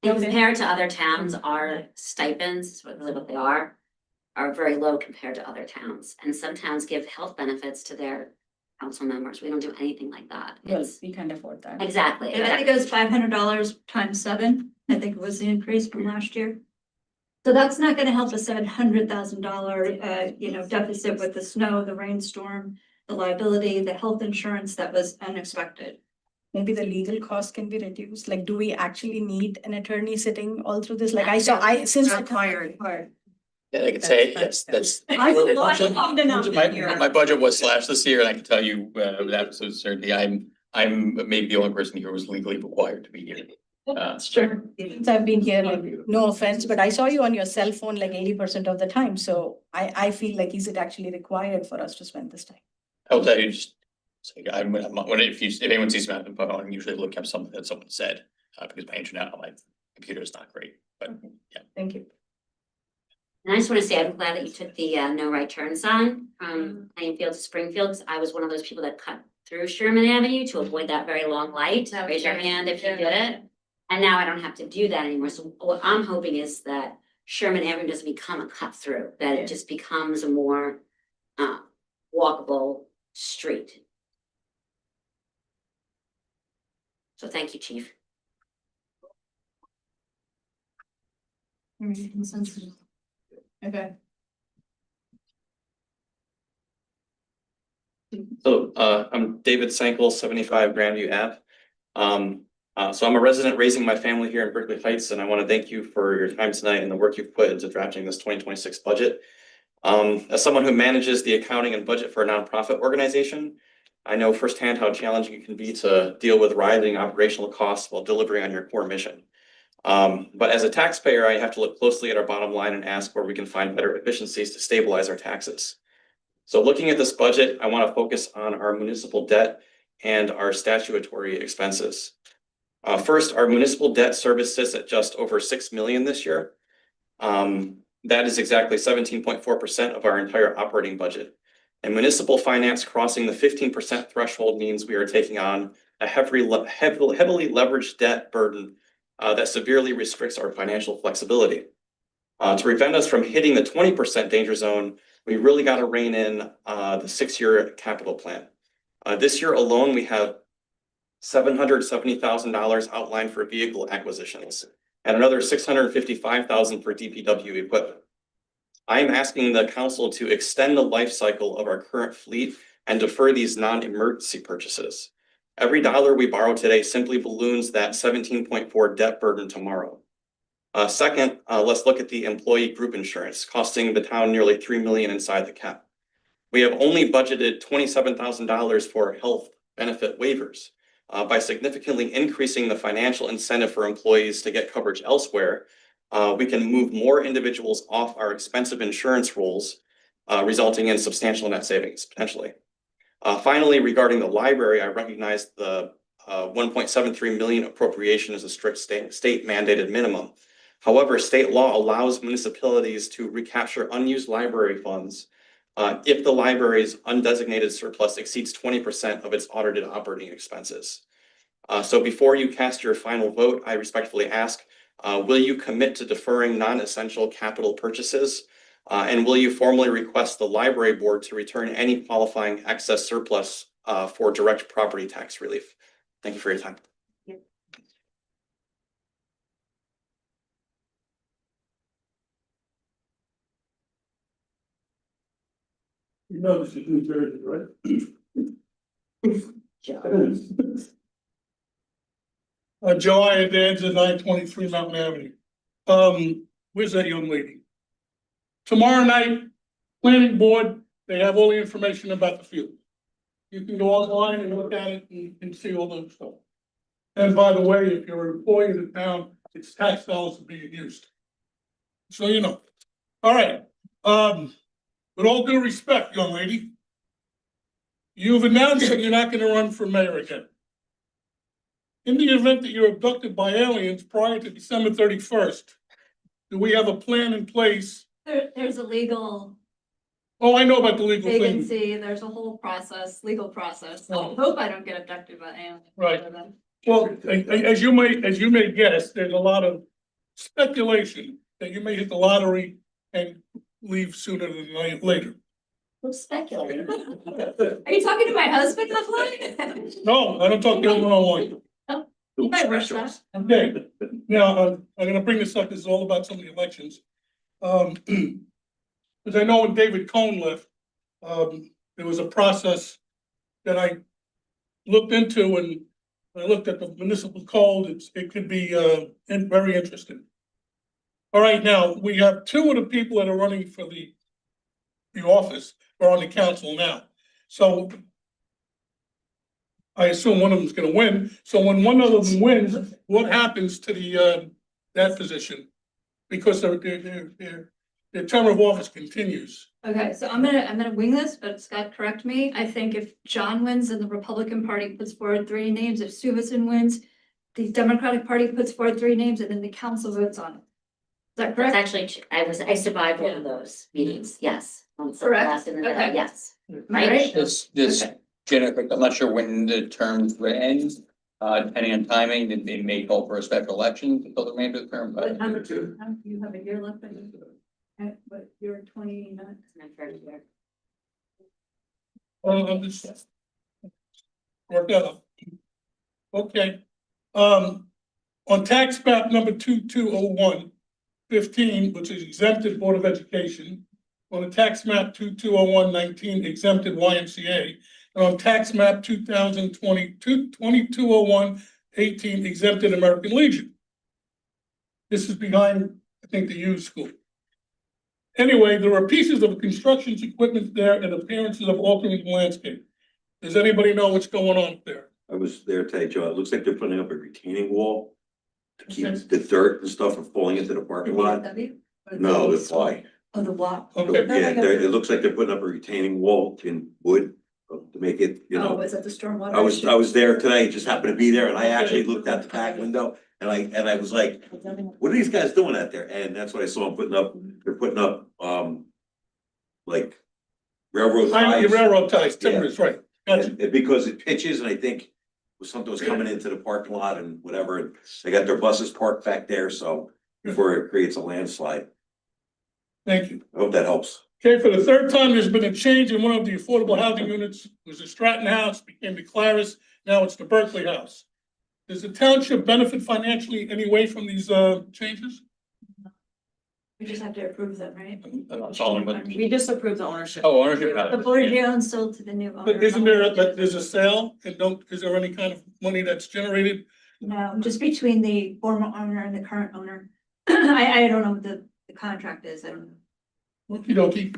And Okay. compared to other towns, our stipends, really what they are very low compared to other towns. And some towns give health benefits to their council members. We don't do anything like that. Well, It's we can't afford that. exactly. And I think it was $500 times 7, I think it was the increase from last year. So that's not gonna help a $700,000 deficit with the snow, the rainstorm, the liability, the health insurance that was unexpected. Maybe the legal cost can be reduced. Like, do we actually need an attorney sitting all through this? Like since. Required. Yeah, I could say, yes, that's. I would love to not be here. My budget was slashed this year, and I can tell you, with absolute certainty, I'm maybe the only person here who was legally required to be here. Sure. Since I've been here, no offense, but I saw you on your cell phone like 80% of the time. So I feel like, is it actually required for us to spend this time? I'll tell you just, if anyone sees me on the phone, I'm usually looking up something that someone said, because my internet on my computer is not great, but yeah. Thank you. And I just want to say, I'm glad that you took the no right turn sign from Plainfield to Springfield, because I was one of those people that cut through Sherman Avenue to avoid that very long light. Raise your hand if you did it. And now I don't have to do that anymore. So what I'm hoping is that Sherman Avenue doesn't become a cut through, that it just becomes a more walkable street. So thank you, Chief. Consensus. Okay. So I'm David Sankel, 75 Grandview Ave. So I'm a resident raising my family here in Berkeley Heights, and I want to thank you for your time tonight and the work you've put into drafting this 2026 budget. As someone who manages the accounting and budget for a nonprofit organization, I know firsthand how challenging it can be to deal with rising operational costs while delivering on your core mission. But as a taxpayer, I have to look closely at our bottom line and ask where we can find better efficiencies to stabilize our taxes. So looking at this budget, I want to focus on our municipal debt and our statutory expenses. First, our municipal debt service sits at just over 6 million this year. That is exactly 17.4% of our entire operating budget. And municipal finance crossing the 15% threshold means we are taking on a heavily leveraged debt burden that severely restricts our financial flexibility. To prevent us from hitting the 20% danger zone, we really got to rein in the 6-year capital plan. This year alone, we have $770,000 outlined for vehicle acquisitions and another $655,000 for DPW equipment. I am asking the council to extend the life cycle of our current fleet and defer these non-emergency purchases. Every dollar we borrow today simply balloons that 17.4 debt burden tomorrow. Second, let's look at the employee group insurance, costing the town nearly $3 million inside the cap. We have only budgeted $27,000 for health benefit waivers. By significantly increasing the financial incentive for employees to get coverage elsewhere, we can move more individuals off our expensive insurance rolls, resulting in substantial net savings potentially. Finally, regarding the library, I recognize the 1.73 million appropriation is a strict state mandated minimum. However, state law allows municipalities to recapture unused library funds if the library's undesignated surplus exceeds 20% of its audited operating expenses. So before you cast your final vote, I respectfully ask, will you commit to deferring non-essential capital purchases? And will you formally request the library board to return any qualifying excess surplus for direct property tax relief? Thank you for your time. You know this is New Jersey, right? Joe Danza, 923 Mountain Avenue. Where's that young lady? Tomorrow night, planning board, they have all the information about the field. You can go online and look at it and see all those stuff. And by the way, if you're an employee of the town, it's tax dollars being used. So you know. All right. With all due respect, young lady, you've announced that you're not going to run for mayor again. In the event that you're abducted by aliens prior to December 31st, do we have a plan in place? There's a legal Oh, I know about the legal thing. vacancy, there's a whole process, legal process. I hope I don't get abducted by aliens. Right. Well, as you may guess, there's a lot of speculation that you may hit the lottery and leave sooner than later. Who's speculating? Are you talking to my husband online? No, I don't talk to anyone online. You might rush that. Okay, now, I'm gonna bring this up, this is all about some of the elections. As I know when David Cohn left, there was a process that I looked into, and I looked at the municipal code, it could be very interesting. All right, now, we have two of the people that are running for the office are on the council now. So I assume one of them is gonna win. So when one of them wins, what happens to the that position? Because their term of office continues. Okay, so I'm gonna wing this, but Scott, correct me. I think if John wins and the Republican Party puts forward 3 names, if Suvison wins, the Democratic Party puts forward 3 names, and then the council votes on it. Is that correct? That's actually, I survived one of those meetings, yes. On the Correct. last in the Okay. yes. Am I right? This, Okay. Jennifer, I'm not sure when the terms will end, depending on timing, they may call for a special election to fill the remainder of the term, but. You have a year left, I think. But you're 29. My first year. I'm just work that up. Okay. On tax map number 2201-15, which is exempted Board of Education. On the tax map 2201-19, exempted YMCA. And on tax map 2201-18, exempted American Legion. This is behind, I think, the U school. Anyway, there are pieces of construction equipment there and appearances of altering landscape. Does anybody know what's going on there? I was there today, Joe. It looks like they're putting up a retaining wall to keep the dirt and stuff from falling into the parking lot. No, the fly. Oh, the block. Okay. Yeah, it looks like they're putting up a retaining wall in wood to make it, you know. Oh, is that the stormwater? I was there today, just happened to be there, and I actually looked out the back window, and I was like, what are these guys doing out there? And that's what I saw them putting up, they're putting up, like, railroad ties. Railroad ties, timbers, right, gotcha. And because it pitches, and I think something was coming into the parking lot and whatever, and they got their buses parked back there, so before it creates a landslide. Thank you. I hope that helps. Okay, for the third time, there's been a change in one of the affordable housing units. It was the Stratton House, became the Claris, now it's the Berkeley House. Does the township benefit financially any way from these changes? We just have to approve them, right? That's all I'm with. We just approved the ownership. Oh, ownership. The board owns sold to the new owner. But isn't there, like, there's a sale and is there any kind of money that's generated? No, just between the former owner and the current owner. I don't know what the contract is. I don't know. Okey dokey.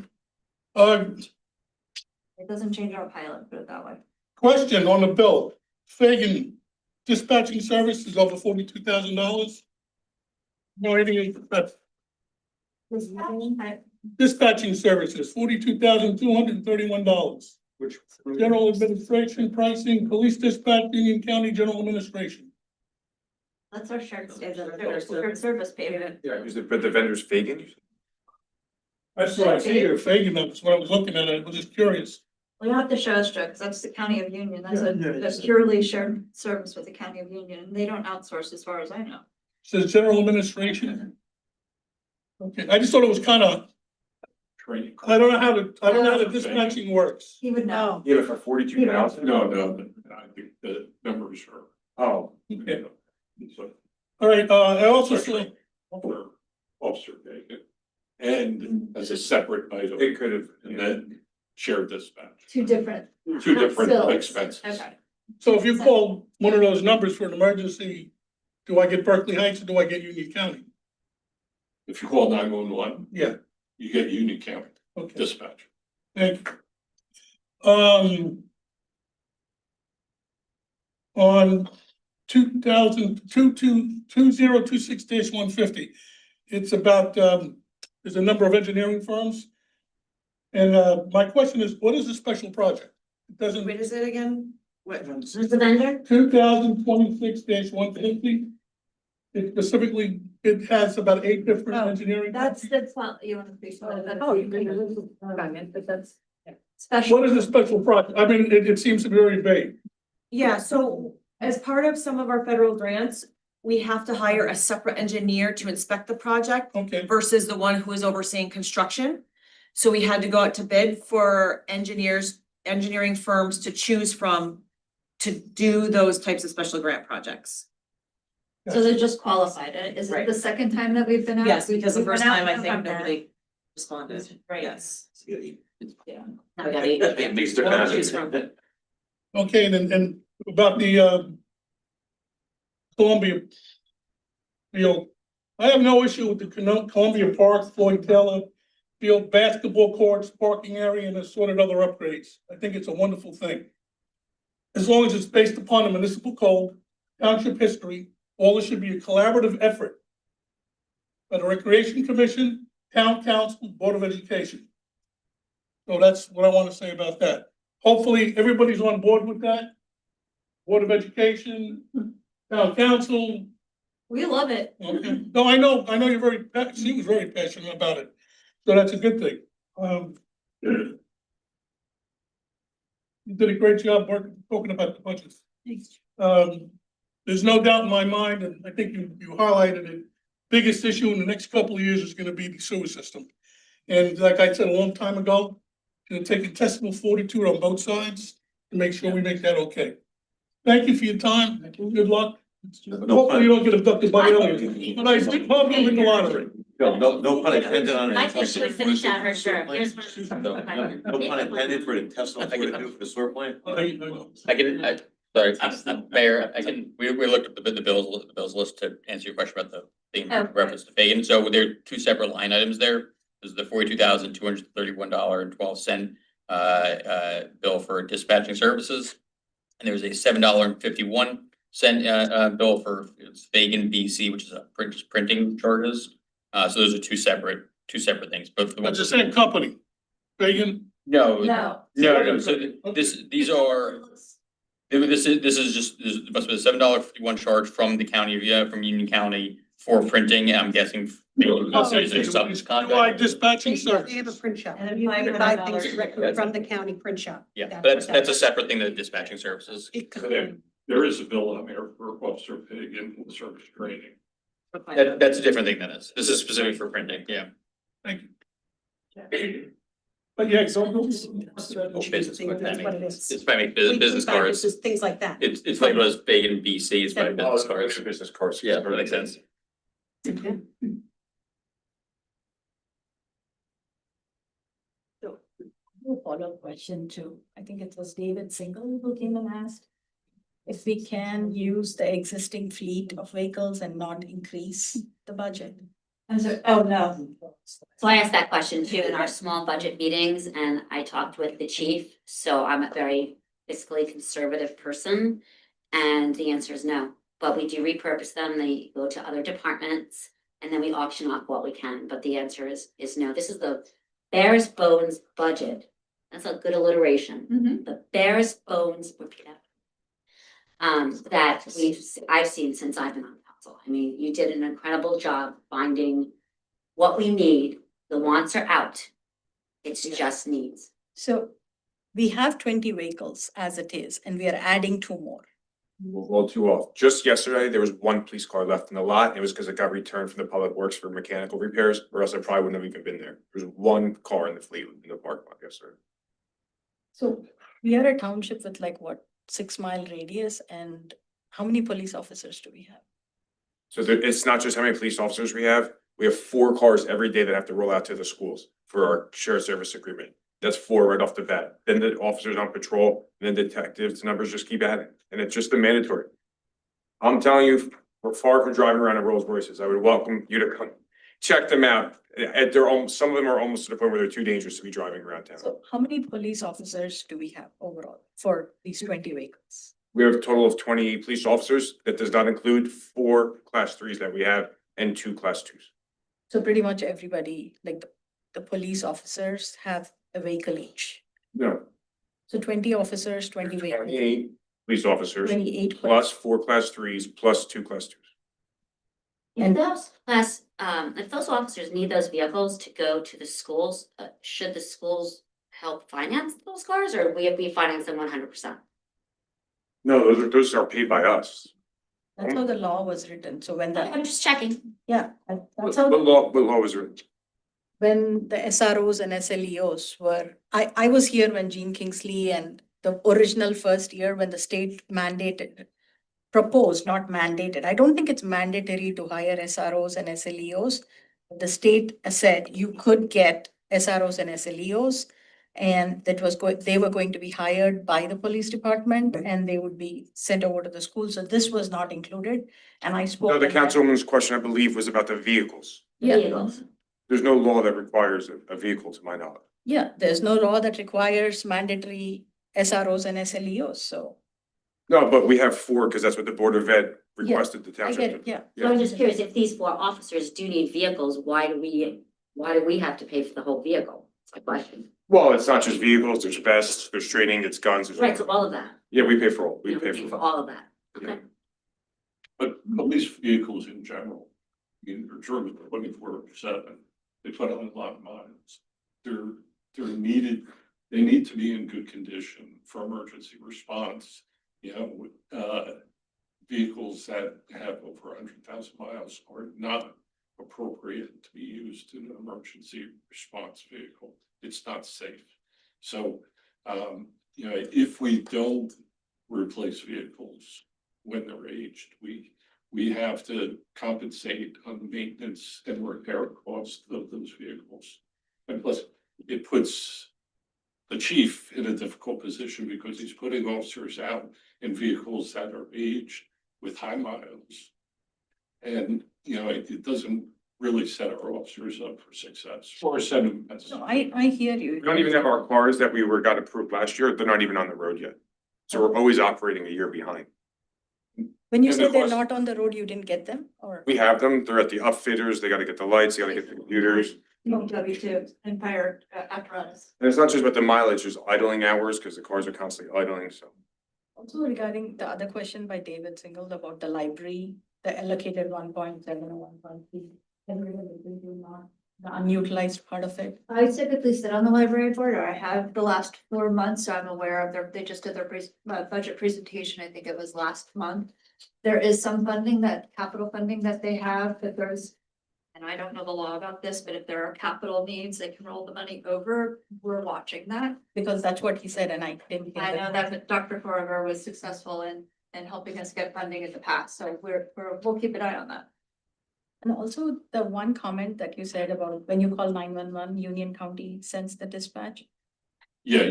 It doesn't change our pilot, put it that way. Question on the bill. Fagan dispatching service is over $42,000. No, anything, dispatching services, $42,231. Which. General administration pricing, police dispatch, Union County General Administration. That's our shared service payment. Yeah, is it, but the vendor's Fagan? That's what I see here, Fagan, that's what I was looking at, I was just curious. Well, you have to show us, Joe, because that's the county of Union. That's a purely shared service with the county of Union. They don't outsource as far as I know. Says general administration. Okay, I just thought it was kind of, Training. I don't know how the dispatching works. He would know. Yeah, but for 42,000? No, I think the numbers are. Oh, okay. So, All right, I also saw, actually, for Officer Bacon, and as a separate item. It could have. And then shared dispatch, Two different. two different bills. expenses. Okay. so if you call one of those numbers for an emergency, do I get Berkeley Heights or do I get Union County? If you call 911, Yeah, you get Union County okay, dispatch. thank you. On 2026-150, it's about, there's a number of engineering firms. And, my question is, what is a special project? It doesn't, Wait, is it again? What? Who's the vendor? 2026-150. It specifically, it has about 8 different Oh, engineering. That's what you want to be. Oh, you can. But that's special. What is a special project? I mean, it seems to be very vague. Yeah, so as part of some of our federal grants, we have to hire a separate engineer to inspect the project Okay, versus the one who is overseeing construction. So we had to go out to bid for engineering firms to choose from to do those types of special grant projects. So they're just qualified. Is it Right. the second time that we've been out? Yes, because the We went first out time I in think November. nobody responded. Right. Yes. Yeah. Makes their Well, choose from. okay, and about the, Columbia Field, I have no issue with the Columbia Park, Floyd Taylor Field, basketball courts, parking area, and assorted other upgrades. I think it's a wonderful thing. As long as it's based upon the municipal code, township history, all this should be a collaborative effort by the Recreation Commission, Town Council, Board of Education. So that's what I want to say about that. Hopefully, everybody's on board with that. Board of Education, Town Council. We love it. Okay, no, I know you're she was very passionate about it, so that's a good thing. You did a great job talking about the budget. Thanks. There's no doubt in my mind, and I think you highlighted it, biggest issue in the next couple of years is gonna be the sewer system. And like I said a long time ago, gonna take intestinal fortitude on both sides to make sure we make that okay. Thank you for your time. Good luck. Hopefully you don't get abducted by aliens, but I hope you win the lottery. No pun intended on it. I think she would finish out her shirt. Here's what. No pun intended for the intestinal fortitude for the sewer plant. I can, sorry, Mayor, we looked at the bills list to answer your question about the reference to Fagan. So there are 2 separate line items there. There's the $42,231.12 bill for dispatching services. And there's a $7.51 bill for Fagan BC, which is printing charges. So those are two separate things, but It's the same company, Fagan. No. No. So this is just, this must be a $7.51 charge from the county of, from Union County for printing, I'm guessing. Maybe there's some Like dispatching They have a services. print shop. And then You can buy things $500 directly from the county print shop. Yeah, but that's a separate thing than dispatching services. There is a bill on there for Officer Pig and service training. That's a different thing than this. This is specific for printing, yeah. Thank you. But yeah, so. Oh, business card, That's what it is. It's probably business cards. Things like that. It's like those big in BC, it's probably business cards. Business cards. Yeah, that makes sense. Follow-up question too. I think it was David Single who came and asked if we can use the existing fleet of vehicles and not increase the budget. Oh, no. So I asked that question too in our small budget meetings and I talked with the chief, so I'm a very fiscally conservative person. And the answer is no, but we do repurpose them, they go to other departments. And then we auction off what we can, but the answer is no. This is the barest bones budget. That's a good alliteration. The barest bones, repeat that. That I've seen since I've been on council. I mean, you did an incredible job finding what we need. The wants are out. It's just needs. So we have 20 vehicles as it is, and we are adding 2 more. Well, 2 off. Just yesterday, there was 1 police car left in the lot. It was because it got returned from the public works for mechanical repairs, or else I probably wouldn't have even been there. There was 1 car in the fleet in the parking lot yesterday. So we are a township with like what, 6-mile radius, and how many police officers do we have? So it's not just how many police officers we have. We have 4 cars every day that have to roll out to the schools for our shared service agreement. That's 4 right off the bat. Then the officers on patrol, and then detectives, the numbers just keep adding, and it's just the mandatory. I'm telling you, we're far from driving around in Rolls Royces. I would welcome you to come check them out. Some of them are almost to the point where they're too dangerous to be driving around town. So how many police officers do we have overall for these 20 vehicles? We have a total of 20 police officers. That does not include 4 class 3s that we have and 2 class 2s. So pretty much everybody, like the police officers have a vehicle each. No, So 20 officers, 20 vehicles. 28 police officers 28 plus 4 class 3s plus 2 class 2s. If those officers need those vehicles to go to the schools, should the schools help finance those cars or we finance them 100%? No, those are paid by us. That's how the law was written. So when I'm just checking. yeah, that's What how, law was written? when the SROs and SLEOs were, I was here when Gene Kingsley and the original first year when the state proposed, not mandated. I don't think it's mandatory to hire SROs and SLEOs. The state said you could get SROs and SLEOs. And they were going to be hired by the police department and they would be sent over to the school. So this was not included. And I spoke. No, the with them. councilwoman's question, I believe, was about the vehicles. Yeah. Vehicles. There's no law that requires a vehicle to my knowledge. Yeah, there's no law that requires mandatory SROs and SLEOs, so. No, but we have 4 because that's what the Board of Ed requested the I township. get it, yeah. So I'm just curious, if these 4 officers do need vehicles, why do we have to pay for the whole vehicle? That's my question. Well, it's not just vehicles, there's vests, there's training, it's guns. there's- Right, so all of that. Yeah, we pay for all, we We pay pay for for all. all of that. Okay. But police vehicles in general, I mean, they're driven 24/7. They put on a lot of miles. They're needed, they need to be in good condition for emergency response. You know, vehicles that have over 100,000 miles are not appropriate to be used in an emergency response vehicle. It's not safe. So, you know, if we don't replace vehicles when they're aged, we have to compensate on the maintenance and repair costs of those vehicles. And plus, it puts the chief in a difficult position because he's putting officers out in vehicles that are aged with high miles. And, you know, it doesn't really set our officers up for success or send them. No, I hear you. We don't even have our cars that got approved last year, they're not even on the road yet. So we're always operating a year behind. When you And say of they're course- not on the road, you didn't get them or? We have them, they're at the upfitters, they gotta get the lights, they gotta get the computers. W2 and fire apparatus. And it's not just about the mileage, there's idling hours, because the cars are constantly idling, so. Also regarding the other question by David Single about the library the allocated 1.7 or 1.3. The unutilized part of it. I typically sit on the library board, or I have the last 4 months, so I'm aware of they just did their budget presentation, I think it was last month. There is some funding capital funding that they have, if there's, and I don't know the law about this, but if there are capital needs, they can roll the money over, we're watching that. Because that's what he said, and I didn't. I know that Dr. Forever was successful in helping us get funding in the past, so we'll keep an eye on that. And also the one comment that you said about when you call 911, Union County sends the dispatch, Yeah,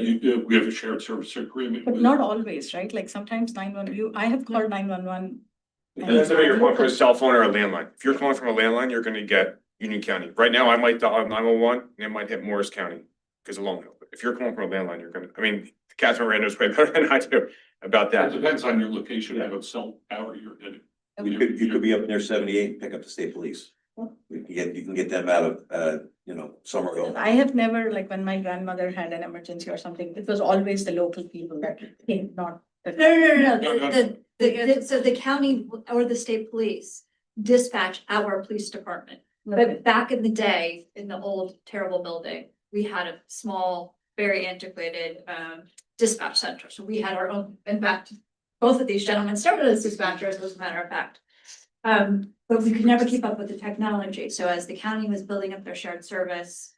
we have a shared service agreement. but with- not always, right? Like sometimes 911, I have called 911. And that's if you're calling from a cell phone or a landline. If you're calling from a landline, you're gonna get Union County. Right now, I might dial 911 and it might hit Morris County because of long. But if you're calling from a landline, you're gonna, I mean, Catherine Rand knows way better than I do about It that. depends on your location, what cell tower you're hitting. You could be up near 78 and pick up the state police. You can get them out of, Somerville. I have never, like when my grandmother had an emergency or something, it was always the local people that came, not the. No, so the county or the state police dispatch our police department. But back in the day, in the old terrible building, we had a small, very antiquated dispatch center. So we had our own, in fact, both of these gentlemen started as dispatchers, as a matter of fact. But we could never keep up with the technology. So as the county was building up their shared service,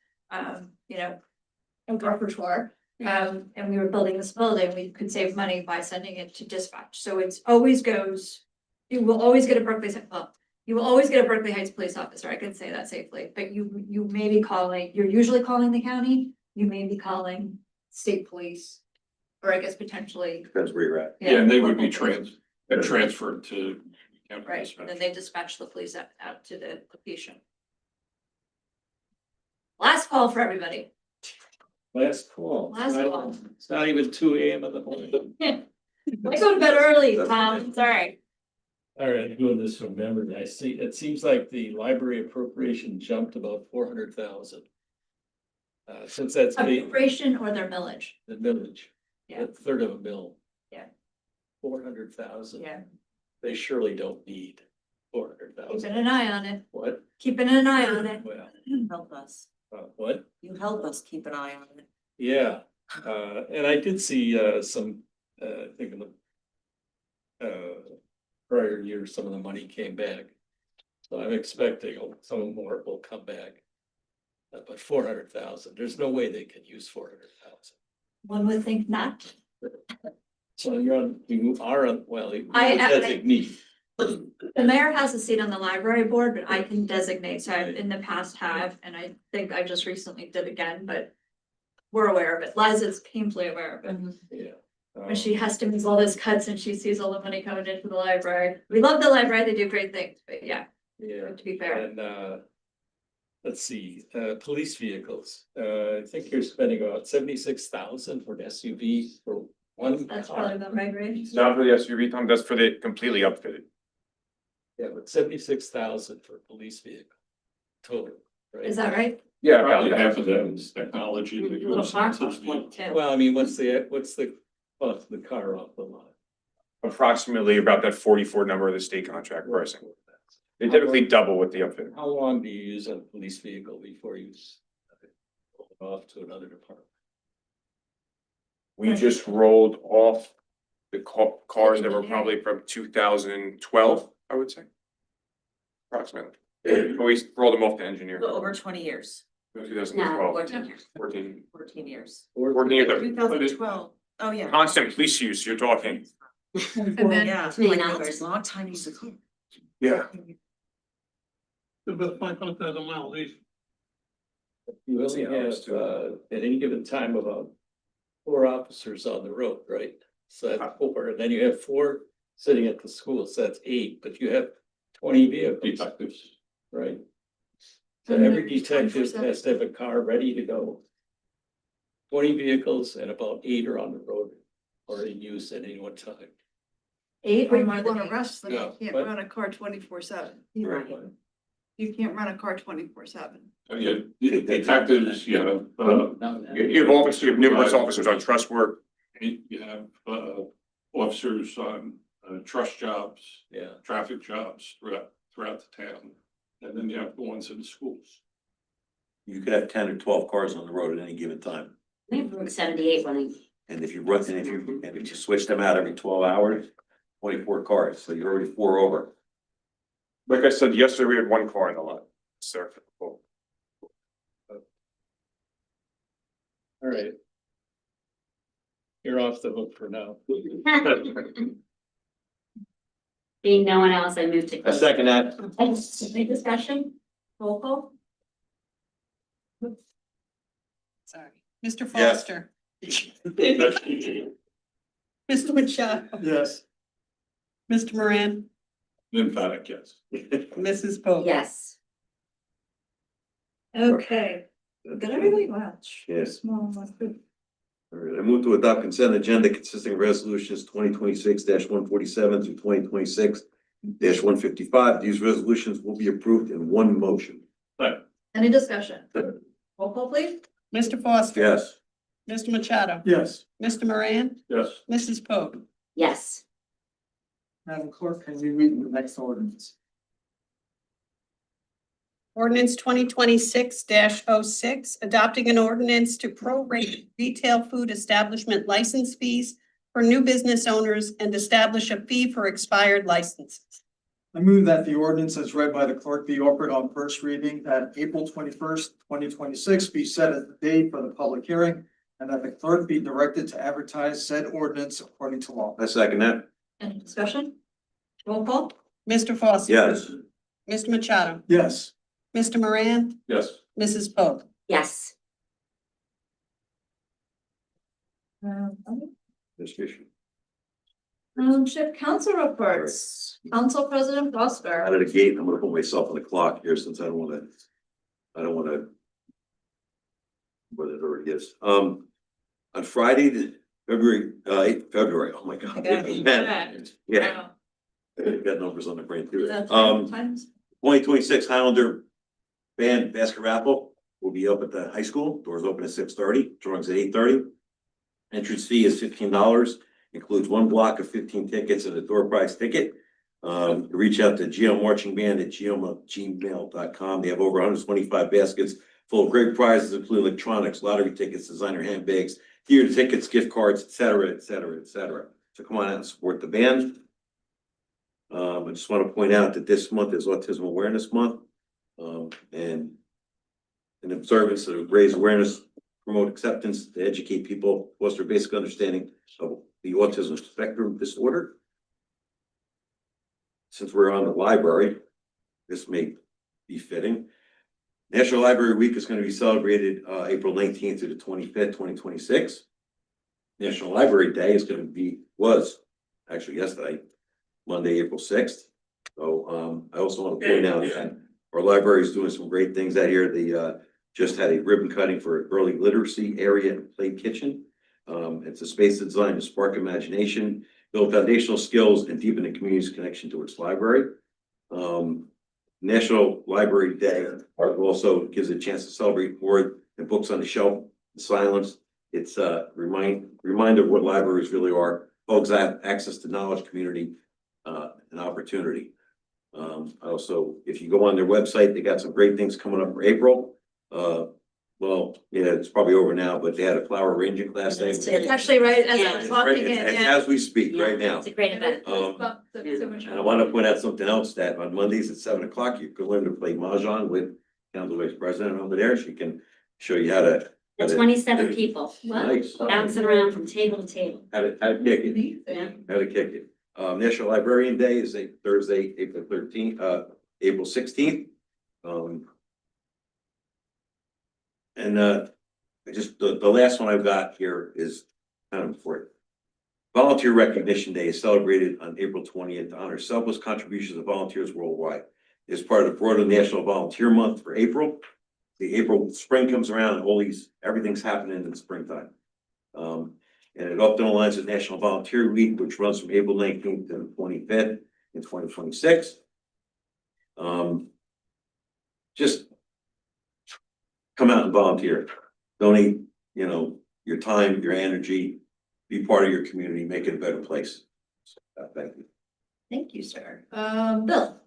repertoire, and we were building this building, we could save money by sending it to dispatch. So it's always goes, you will always get a Berkeley Heights police officer. I can say that safely, but you may be calling, you're usually calling the county, you may be calling state police, or I guess potentially. Depends where you're at. Yeah, and they would be local police. transferred to. county Right, dispatch. and then they dispatch the police out to the patient. Last call for everybody. Last call. Last call. It's not even 2 AM in the morning. I go to bed early, Tom, it's all right. All right, I'm doing this from memory. I see, it seems like the library appropriation jumped about 400,000. Since that's been Appropriation or their millage. the village, Yeah. a third of a mill. Yeah. 400,000. Yeah. They surely don't need 400,000. Keeping an eye on it, What? keeping an eye on it. Well, Help us. what? You help us keep an eye on it. Yeah, and I did see some, I think in the prior year, some of the money came back. So I'm expecting some more will come back. But 400,000, there's no way they can use 400,000. One would think not. So you are on, well, you're I- designee. The mayor has a seat on the library board, but I can designate, so I in the past have, and I think I just recently did again, but. We're aware of it. Liza's painfully aware of it. Yeah. When she has to make all those cuts and she sees all the money coming into the library. We love the library, they do great things, but yeah, Yeah, to be fair. and let's see, police vehicles, I think you're spending about 76,000 for an SUV for one That's car. probably about right, right? It's not for the SUV, Tom, that's for the completely upfitted. Yeah, but 76,000 for a police vehicle total, right? Is that right? Yeah. Probably about half of that is technology. that Little goes car into costs the like vehicle. two. Well, I mean, what's the cost of the car off the lot? Approximately about that 44 number of the state contract pricing. They typically double with the upfit. How long do you use a police vehicle before you pull it off to another department? We just rolled off the cars that were probably from 2012, I would say. Approximately. But we rolled them off to engineer. Over 20 years, 2012. 14 years. 14. 14 years. 14 years. 2012. Oh, yeah. Constant police use, you're talking. And then, Yeah, Too many like numbers. a long time used to come. Yeah. About 500,000 miles each. You only have, at any given time, about 4 officers on the road, right? So that's 4, and then you have 4 sitting at the school, so that's 8, but you have 20 vehicles. Detectives. Right? So And every then there's detective 24/7. has to have a car ready to go. 20 vehicles and about 8 are on the road or in use at any one time. 8 or more than wanna 8? rush them, Yeah, you can't but- run a car 24/7. Right. You can't run a car 24/7. Yeah, detectives, you have, You have officers, you have numerous officers on trust work. you have, officers on trust jobs, Yeah. traffic jobs throughout the town. And then you have the ones in the schools. You could have 10 or 12 cars on the road at any given time. We have Route 78 running. And if you switch them out every 12 hours, 24 cars, so you're already 4 over. Like I said, yesterday we had one car in the lot, sir. All right. You're off the hook for now. Being no one else, I move to. I second that. Any discussion? Roll call? Sorry. Mr. Yes. Foster. Mr. Machado. Yes. Mr. Moran. Emphatic, yes. Mrs. Pope. Yes. Okay. Got everybody? Wow. Yes. Small, good. All right, I move to adopt consent agenda consisting of resolutions 2026-147 through 2026-155. These resolutions will be approved in one motion. Any discussion? Roll call, please. Mr. Foster. Yes. Mr. Machado. Yes. Mr. Moran. Yes. Mrs. Pope. Yes. Madam Clerk, can you read the next ordinance? Ordinance 2026-06, adopting an ordinance to prorate retail food establishment license fees for new business owners and establish a fee for expired licenses. I move that the ordinance as read by the clerk be offered on first reading, that April 21st, 2026 be set as the date for the public hearing, and that the clerk be directed to advertise said ordinance according to law. I second that. Any discussion? Roll call? Mr. Foster. Yes. Mr. Machado. Yes. Mr. Moran. Yes. Mrs. Pope. Yes. Discussion. Township council reports. Council President Out Prosper. of the gate, I'm gonna put myself on the clock here since I don't wanna, what it already is. On Friday, February, oh my God. Yeah. Got numbers on the brain too. Times. 2026 Highlander Band Basket Raffle will be up at the high school. Doors open at 6:30, drawings at 8:30. Entrance fee is $15, includes one block of 15 tickets and a door prize ticket. Reach out to gmail.com. They have over 125 baskets full of great prizes, including electronics, lottery tickets, designer handbags, theater tickets, gift cards, etc. So come on out and support the band. I just want to point out that this month is Autism Awareness Month. And in observance to raise awareness, promote acceptance, to educate people, foster basic understanding of the autism spectrum disorder. Since we're on the library, this may be fitting. National Library Week is going to be celebrated April 19th to the 25th, 2026. National Library Day is going to was actually yesterday, Monday, April 6th. So I also want to point out that our library is doing some great things out here. They just had a ribbon cutting for early literacy area and play kitchen. It's a space designed to spark imagination, build foundational skills, and deepen the community's connection to its library. National Library Day also gives a chance to celebrate more than books on the shelf, silence. It's a reminder of what libraries really are. Folks have access to knowledge, community, and opportunity. Also, if you go on their website, they got some great things coming up for April. Well, yeah, it's probably over now, but they had a flower arranging class day. It's actually right as I was walking in, It's yeah. as we speak right now. It's a great event. And I want to point out something else, that on Mondays at 7 o'clock, you can learn to play mahjong with Council Vice President over there. She can show you how to. The 27 people, Nice. bouncing around from table to table. How to kick it. How to kick it. National Librarian Day is a Thursday, April 13th, April 16th. The last one I've got here is kind of important. Volunteer Recognition Day is celebrated on April 20th to honor selfless contributions of volunteers worldwide. It's part of the broader National Volunteer Month for April. The April spring comes around and everything's happening in the springtime. And it often aligns with National Volunteer Week, which runs from April 19th to the 25th in 2026. Just come out and volunteer. Donate, your time, your energy, be part of your community, make it a better place. Thank you. Thank you, sir. Bill?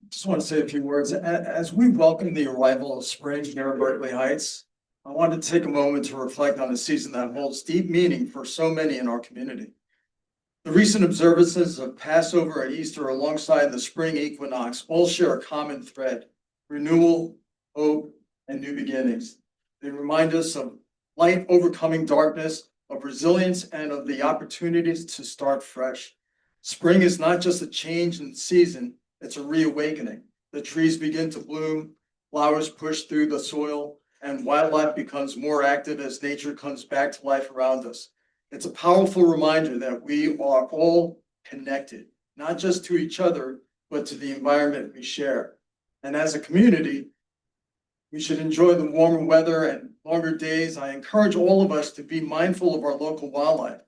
Just want to say a few words. As we welcome the arrival of spring here in Berkeley Heights, I wanted to take a moment to reflect on a season that holds deep meaning for so many in our community. The recent observances of Passover and Easter alongside the spring equinox all share a common thread: renewal, hope, and new beginnings. They remind us of light overcoming darkness, of resilience, and of the opportunities to start fresh. Spring is not just a change in season, it's a reawakening. The trees begin to bloom, flowers push through the soil, and wildlife becomes more active as nature comes back to life around us. It's a powerful reminder that we are all connected, not just to each other, but to the environment we share. And as a community, we should enjoy the warmer weather and longer days. I encourage all of us to be mindful of our local wildlife.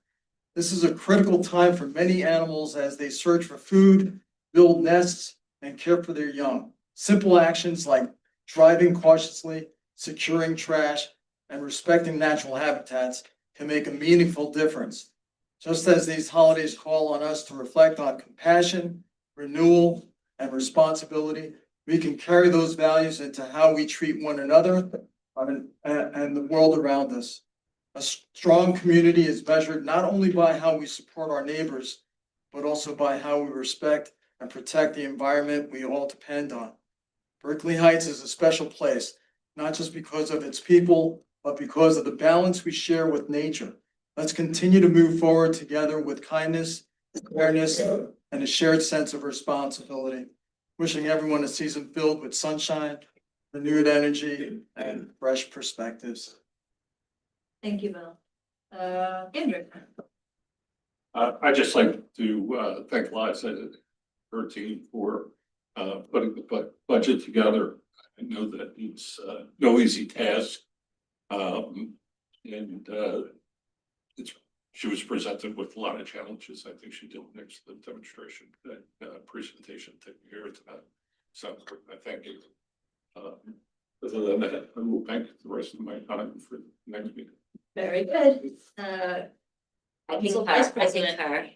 This is a critical time for many animals as they search for food, build nests, and care for their young. Simple actions like driving cautiously, securing trash, and respecting natural habitats can make a meaningful difference. Just as these holidays call on us to reflect on compassion, renewal, and responsibility, we can carry those values into how we treat one another and the world around us. A strong community is measured not only by how we support our neighbors, but also by how we respect and protect the environment we all depend on. Berkeley Heights is a special place, not just because of its people, but because of the balance we share with nature. Let's continue to move forward together with kindness, awareness, and a shared sense of responsibility. Wishing everyone a season filled with sunshine, renewed energy, and fresh perspectives. Thank you, Bill. Andrew? I'd just like to thank Liza and her team for putting the budget together. I know that it's no easy task. She was presented with a lot of challenges. I think she did an excellent demonstration, presentation taking care of that. So I thank you. Other than that, I will bank the rest of my time for next meeting. Very good. I Council concur, Vice I President. concur.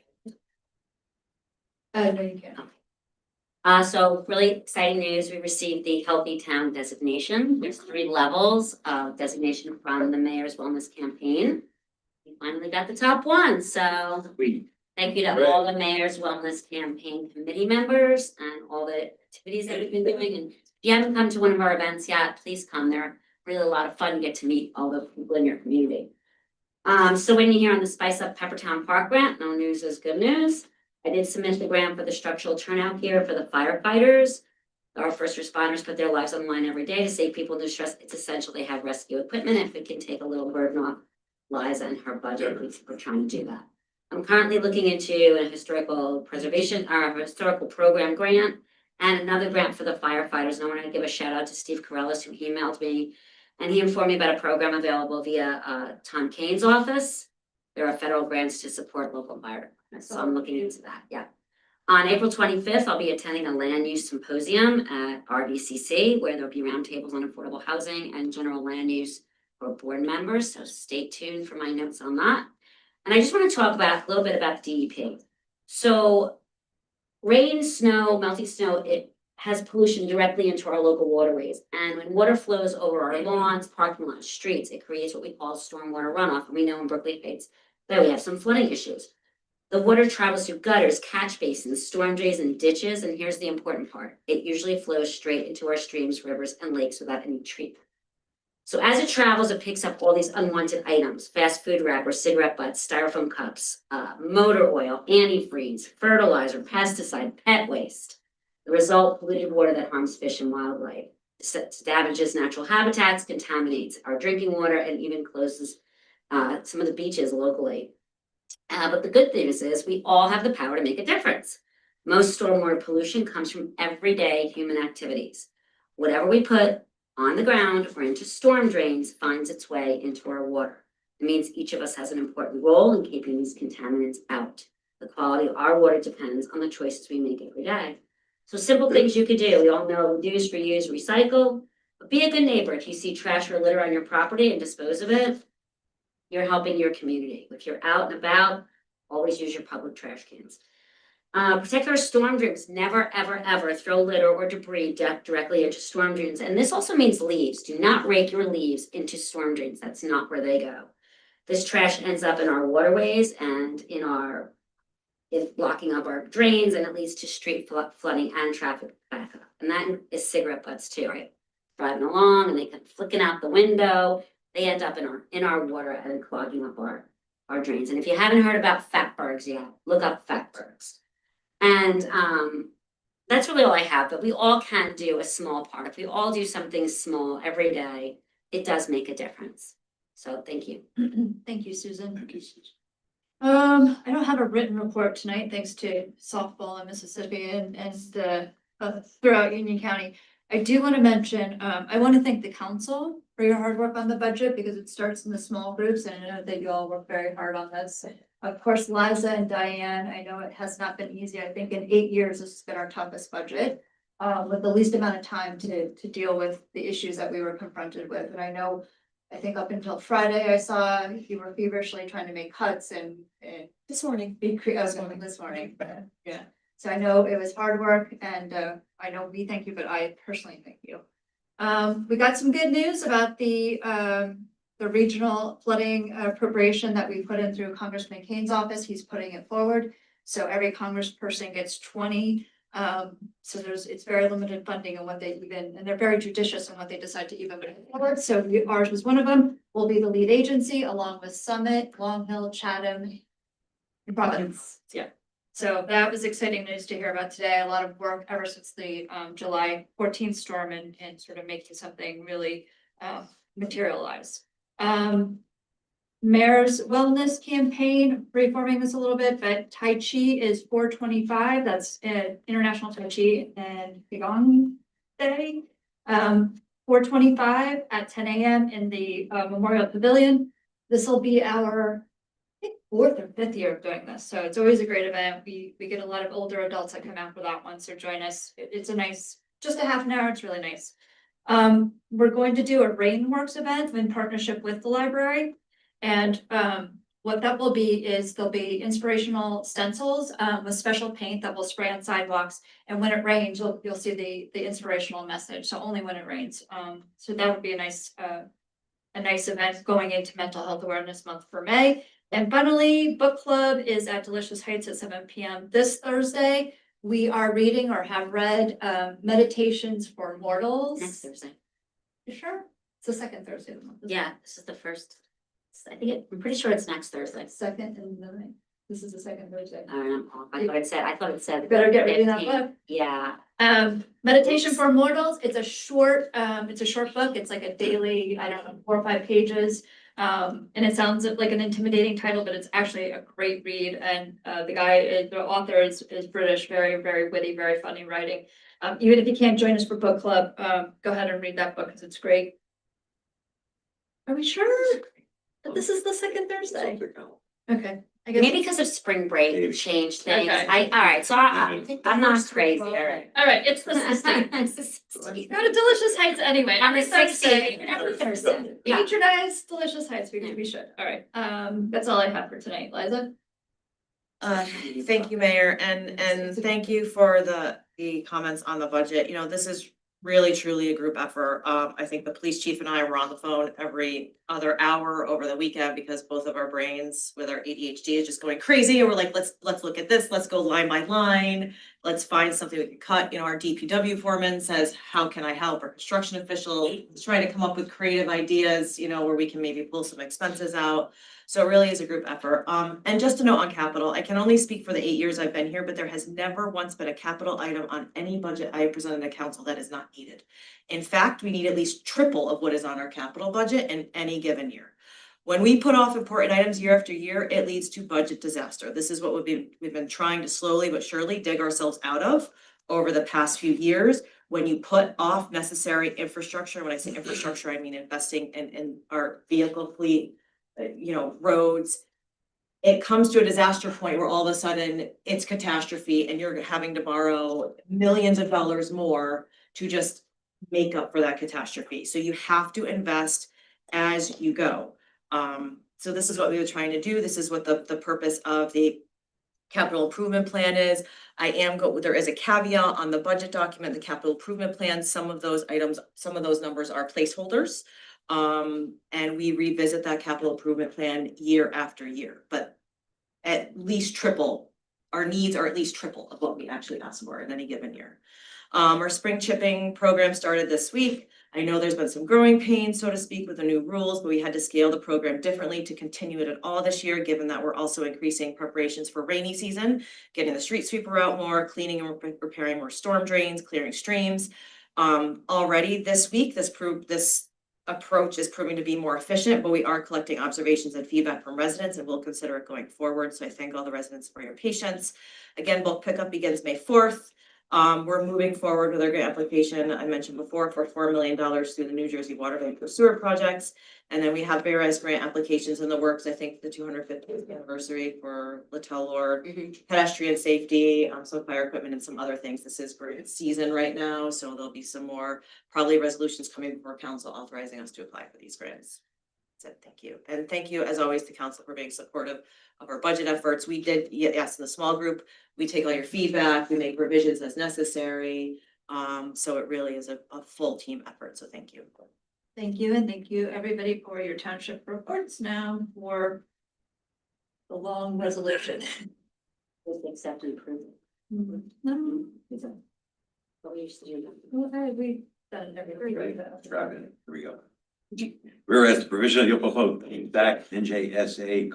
No, you can. So really exciting news, we received the Healthy Town designation. There's 3 levels of designation from the Mayor's Wellness Campaign. We finally got the top one, so thank you to all the Mayor's Wellness Campaign committee members and all the activities that we've been doing. And if you haven't come to one of our events yet, please come. They're really a lot of fun. You get to meet all the people in your community. So when you hear on the Spice Up Peppertown Park grant, no news is good news. I did submit the grant for the structural turnout gear for the firefighters. Our first responders put their lives on the line every day to save people in distress. It's essential they have rescue equipment. If it can take a little burden off Liza and her budget, we're trying to do that. I'm currently looking into a historical preservation, or historical program grant, and another grant for the firefighters. And I want to give a shout out to Steve Corellis, who emailed me, and he informed me about a program available via Tom Kane's office. There are federal grants to support local fire departments, so I'm looking into that, yeah. On April 25th, I'll be attending a land use symposium at RDCC, where there'll be roundtables on affordable housing and general land use for board members, so stay tuned for my notes on that. And I just want to talk about a little bit about DEP. So rain, snow, melting snow, it has pollution directly into our local waterways. And when water flows over our lawns, parking lots, streets, it creates what we call stormwater runoff. And we know in Berkeley Heights that we have some flooding issues. The water travels through gutters, catch basins, storm drains, and ditches. And here's the important part. It usually flows straight into our streams, rivers, and lakes without any treatment. So as it travels, it picks up all these unwanted items: fast food wrappers, cigarette butts, styrofoam cups, motor oil, antifreeze, fertilizer, pesticide, pet waste. The result, polluted water that harms fish and wildlife, damages natural habitats, contaminates our drinking water, and even closes some of the beaches locally. But the good news is we all have the power to make a difference. Most stormwater pollution comes from everyday human activities. Whatever we put on the ground or into storm drains finds its way into our water. It means each of us has an important role in keeping these contaminants out. The quality of our water depends on the choices we make every day. So simple things you could do. We all know reduce, reuse, recycle, but be a good neighbor. If you see trash or litter on your property and dispose of it, you're helping your community. If you're out and about, always use your public trash cans. Protect our storm drains. Never, ever, ever throw litter or debris directly into storm drains. And this also means leaves. Do not rake your leaves into storm drains. That's not where they go. This trash ends up in our waterways and it's blocking up our drains, and it leads to street flooding and traffic backup. And that is cigarette butts too, right? Driving along and they come flicking out the window. They end up in our water and clogging up our drains. And if you haven't heard about fatbergs yet, look up fatbergs. And that's really all I have, but we all can do a small part. If we all do something small every day, it does make a difference. So thank you. Thank you, Susan. Thank you, Susan. I don't have a written report tonight, thanks to softball in Mississippi and throughout Union County. I do want to mention, I want to thank the council for your hard work on the budget because it starts in the small groups and I know that you all work very hard on this. Of course, Liza and Diane, I know it has not been easy. I think in 8 years, this has been our toughest budget. With the least amount of time to deal with the issues that we were confronted with. And I think up until Friday, I saw you were feverishly trying to make cuts and This morning. this morning, but yeah. So I know it was hard work and I know we thank you, but I personally thank you. We got some good news about the regional flooding appropriation that we put in through Congressman Kane's office. He's putting it forward. So every congressperson gets 20. So it's very limited funding on what they and they're very judicious in what they decide to even put forward. So ours was one of them. We'll be the lead agency along with Summit, Long Hill, Chatham, and Providence. Yeah. So that was exciting news to hear about today. A lot of work ever since the July 14th storm and sort of making something really materialize. Mayor's wellness campaign, reforming this a little bit, but Tai Chi is 4/25. That's International Tai Chi and Qigong Day. 4/25 at 10 a.m. in the Memorial Pavilion. This will be our fourth or fifth year of doing this. So it's always a great event. We get a lot of older adults that come out for that one. So join us. It's a nice, just a half an hour. It's really nice. We're going to do a Rainworks event in partnership with the library. And what that will be is there'll be inspirational stencils with special paint that will spray on sidewalks. And when it rains, you'll see the inspirational message. So only when it rains. So that would be a nice event going into Mental Health Awareness Month for May. And finally, book club is at Delicious Heights at 7 p.m. this Thursday. We are reading or have read Meditations for Mortals. Next Thursday. You sure? It's the second Thursday of the month. Yeah, this is the first. I'm pretty sure it's next Thursday. Second and the this is the second Thursday. I don't know. I thought it said. You better get reading that 15th. book. Yeah. Meditation for Mortals. It's a short book. It's like a daily, 4 or 5 pages. And it sounds like an intimidating title, but it's actually a great read. And the author is British, very, very witty, very funny writing. Even if you can't join us for book club, go ahead and read that book because it's great. Are we sure that this is the second Thursday? Okay. I guess Maybe because of spring break, Maybe. changed things. Okay. All right, so I'm not crazy, all right. All right, it's the 16th. Go to Delicious Heights anyway. On the Every Thursday. 16th, every Thursday. Yeah. Patronize Delicious Heights, we should. All right, that's all I have for tonight. Liza? Thank you, Mayor, and thank you for the comments on the budget. You know, this is really truly a group effort. I think the police chief and I were on the phone every other hour over the weekend because both of our brains with our ADHD is just going crazy. And we're like, let's look at this. Let's go line by line. Let's find something we can cut. You know, our DPW foreman says, how can I help? Our construction official is trying to come up with creative ideas, you know, where we can maybe pull some expenses out. So it really is a group effort. And just a note on capital, I can only speak for the 8 years I've been here, but there has never once been a capital item on any budget I have presented to council that is not needed. In fact, we need at least triple of what is on our capital budget in any given year. When we put off important items year after year, it leads to budget disaster. This is what we've been trying to slowly but surely dig ourselves out of over the past few years. When you put off necessary infrastructure, when I say infrastructure, I mean investing in our vehicle fleet, roads, it comes to a disaster point where all of a sudden it's catastrophe and you're having to borrow millions of dollars more to just make up for that catastrophe. So you have to invest as you go. So this is what we were trying to do. This is what the purpose of the capital improvement plan is. There is a caveat on the budget document, the capital improvement plan, some of those items, some of those numbers are placeholders. And we revisit that capital improvement plan year after year, but at least triple, our needs are at least triple of what we actually ask for in any given year. Our spring chipping program started this week. I know there's been some growing pains, so to speak, with the new rules, but we had to scale the program differently to continue it at all this year, given that we're also increasing preparations for rainy season, getting the street sweeper out more, cleaning and repairing more storm drains, clearing streams. Already this week, this approach is proving to be more efficient, but we are collecting observations and feedback from residents and we'll consider it going forward. So I thank all the residents for your patience. Again, bulk pickup begins May 4th. We're moving forward with our grant application, I mentioned before, for $4 million through the New Jersey Water Vapor Sewer projects. And then we have various grant applications in the works. I think the 250th anniversary for Littell Lord, pedestrian safety, some fire equipment and some other things. This is grant season right now, so there'll be some more probably resolutions coming before council authorizing us to apply for these grants. That's it, thank you. And thank you as always to council for being supportive of our budget efforts. We did, yes, in the small group, we take all your feedback, we make revisions as necessary. So it really is a full team effort, so thank you. Thank you, and thank you everybody for your township reports now for the long resolution. Just accept and approve. No, it's a- What we used to do. we've done everything right now. Here we go. Whereas the provision of the Oklahoma Act NJSA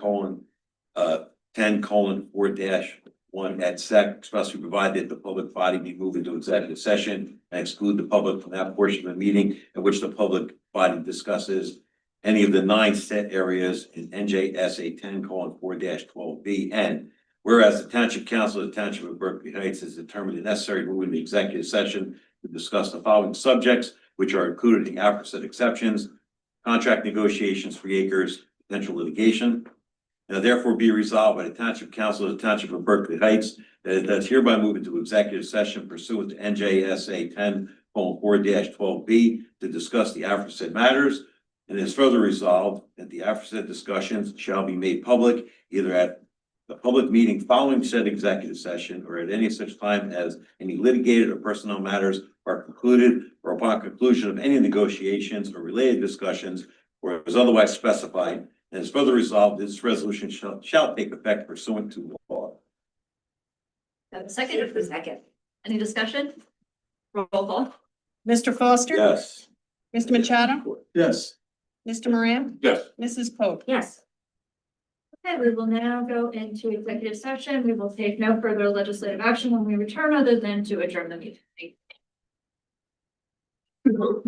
10:4-1 at SEC expressly provided the public body be moved into executive session and exclude the public from that portion of the meeting in which the public body discusses any of the 9 set areas in NJSA 10:4-12B. And whereas the Township Council of the Township of Berkeley Heights has determined it necessary to move into executive session to discuss the following subjects, which are included in the aforesaid exceptions: contract negotiations, 3 acres, potential litigation. Now therefore be resolved by the Township Council of the Township of Berkeley Heights that it does hereby move into executive session pursuant to NJSA 10:4-12B to discuss the aforesaid matters. And it is further resolved that the aforesaid discussions shall be made public either at the public meeting following said executive session or at any such time as any litigated or personnel matters are concluded or upon conclusion of any negotiations or related discussions or as otherwise specified. And is further resolved, this resolution shall take effect pursuant to law. Have a second? Second. Any discussion? Roll call. Mr. Foster. Yes. Mr. Machado. Yes. Mr. Moran. Yes. Mrs. Pope. Yes. Okay, we will now go into executive session. We will take no further legislative action when we return other than to adjourn the meeting. Thank you.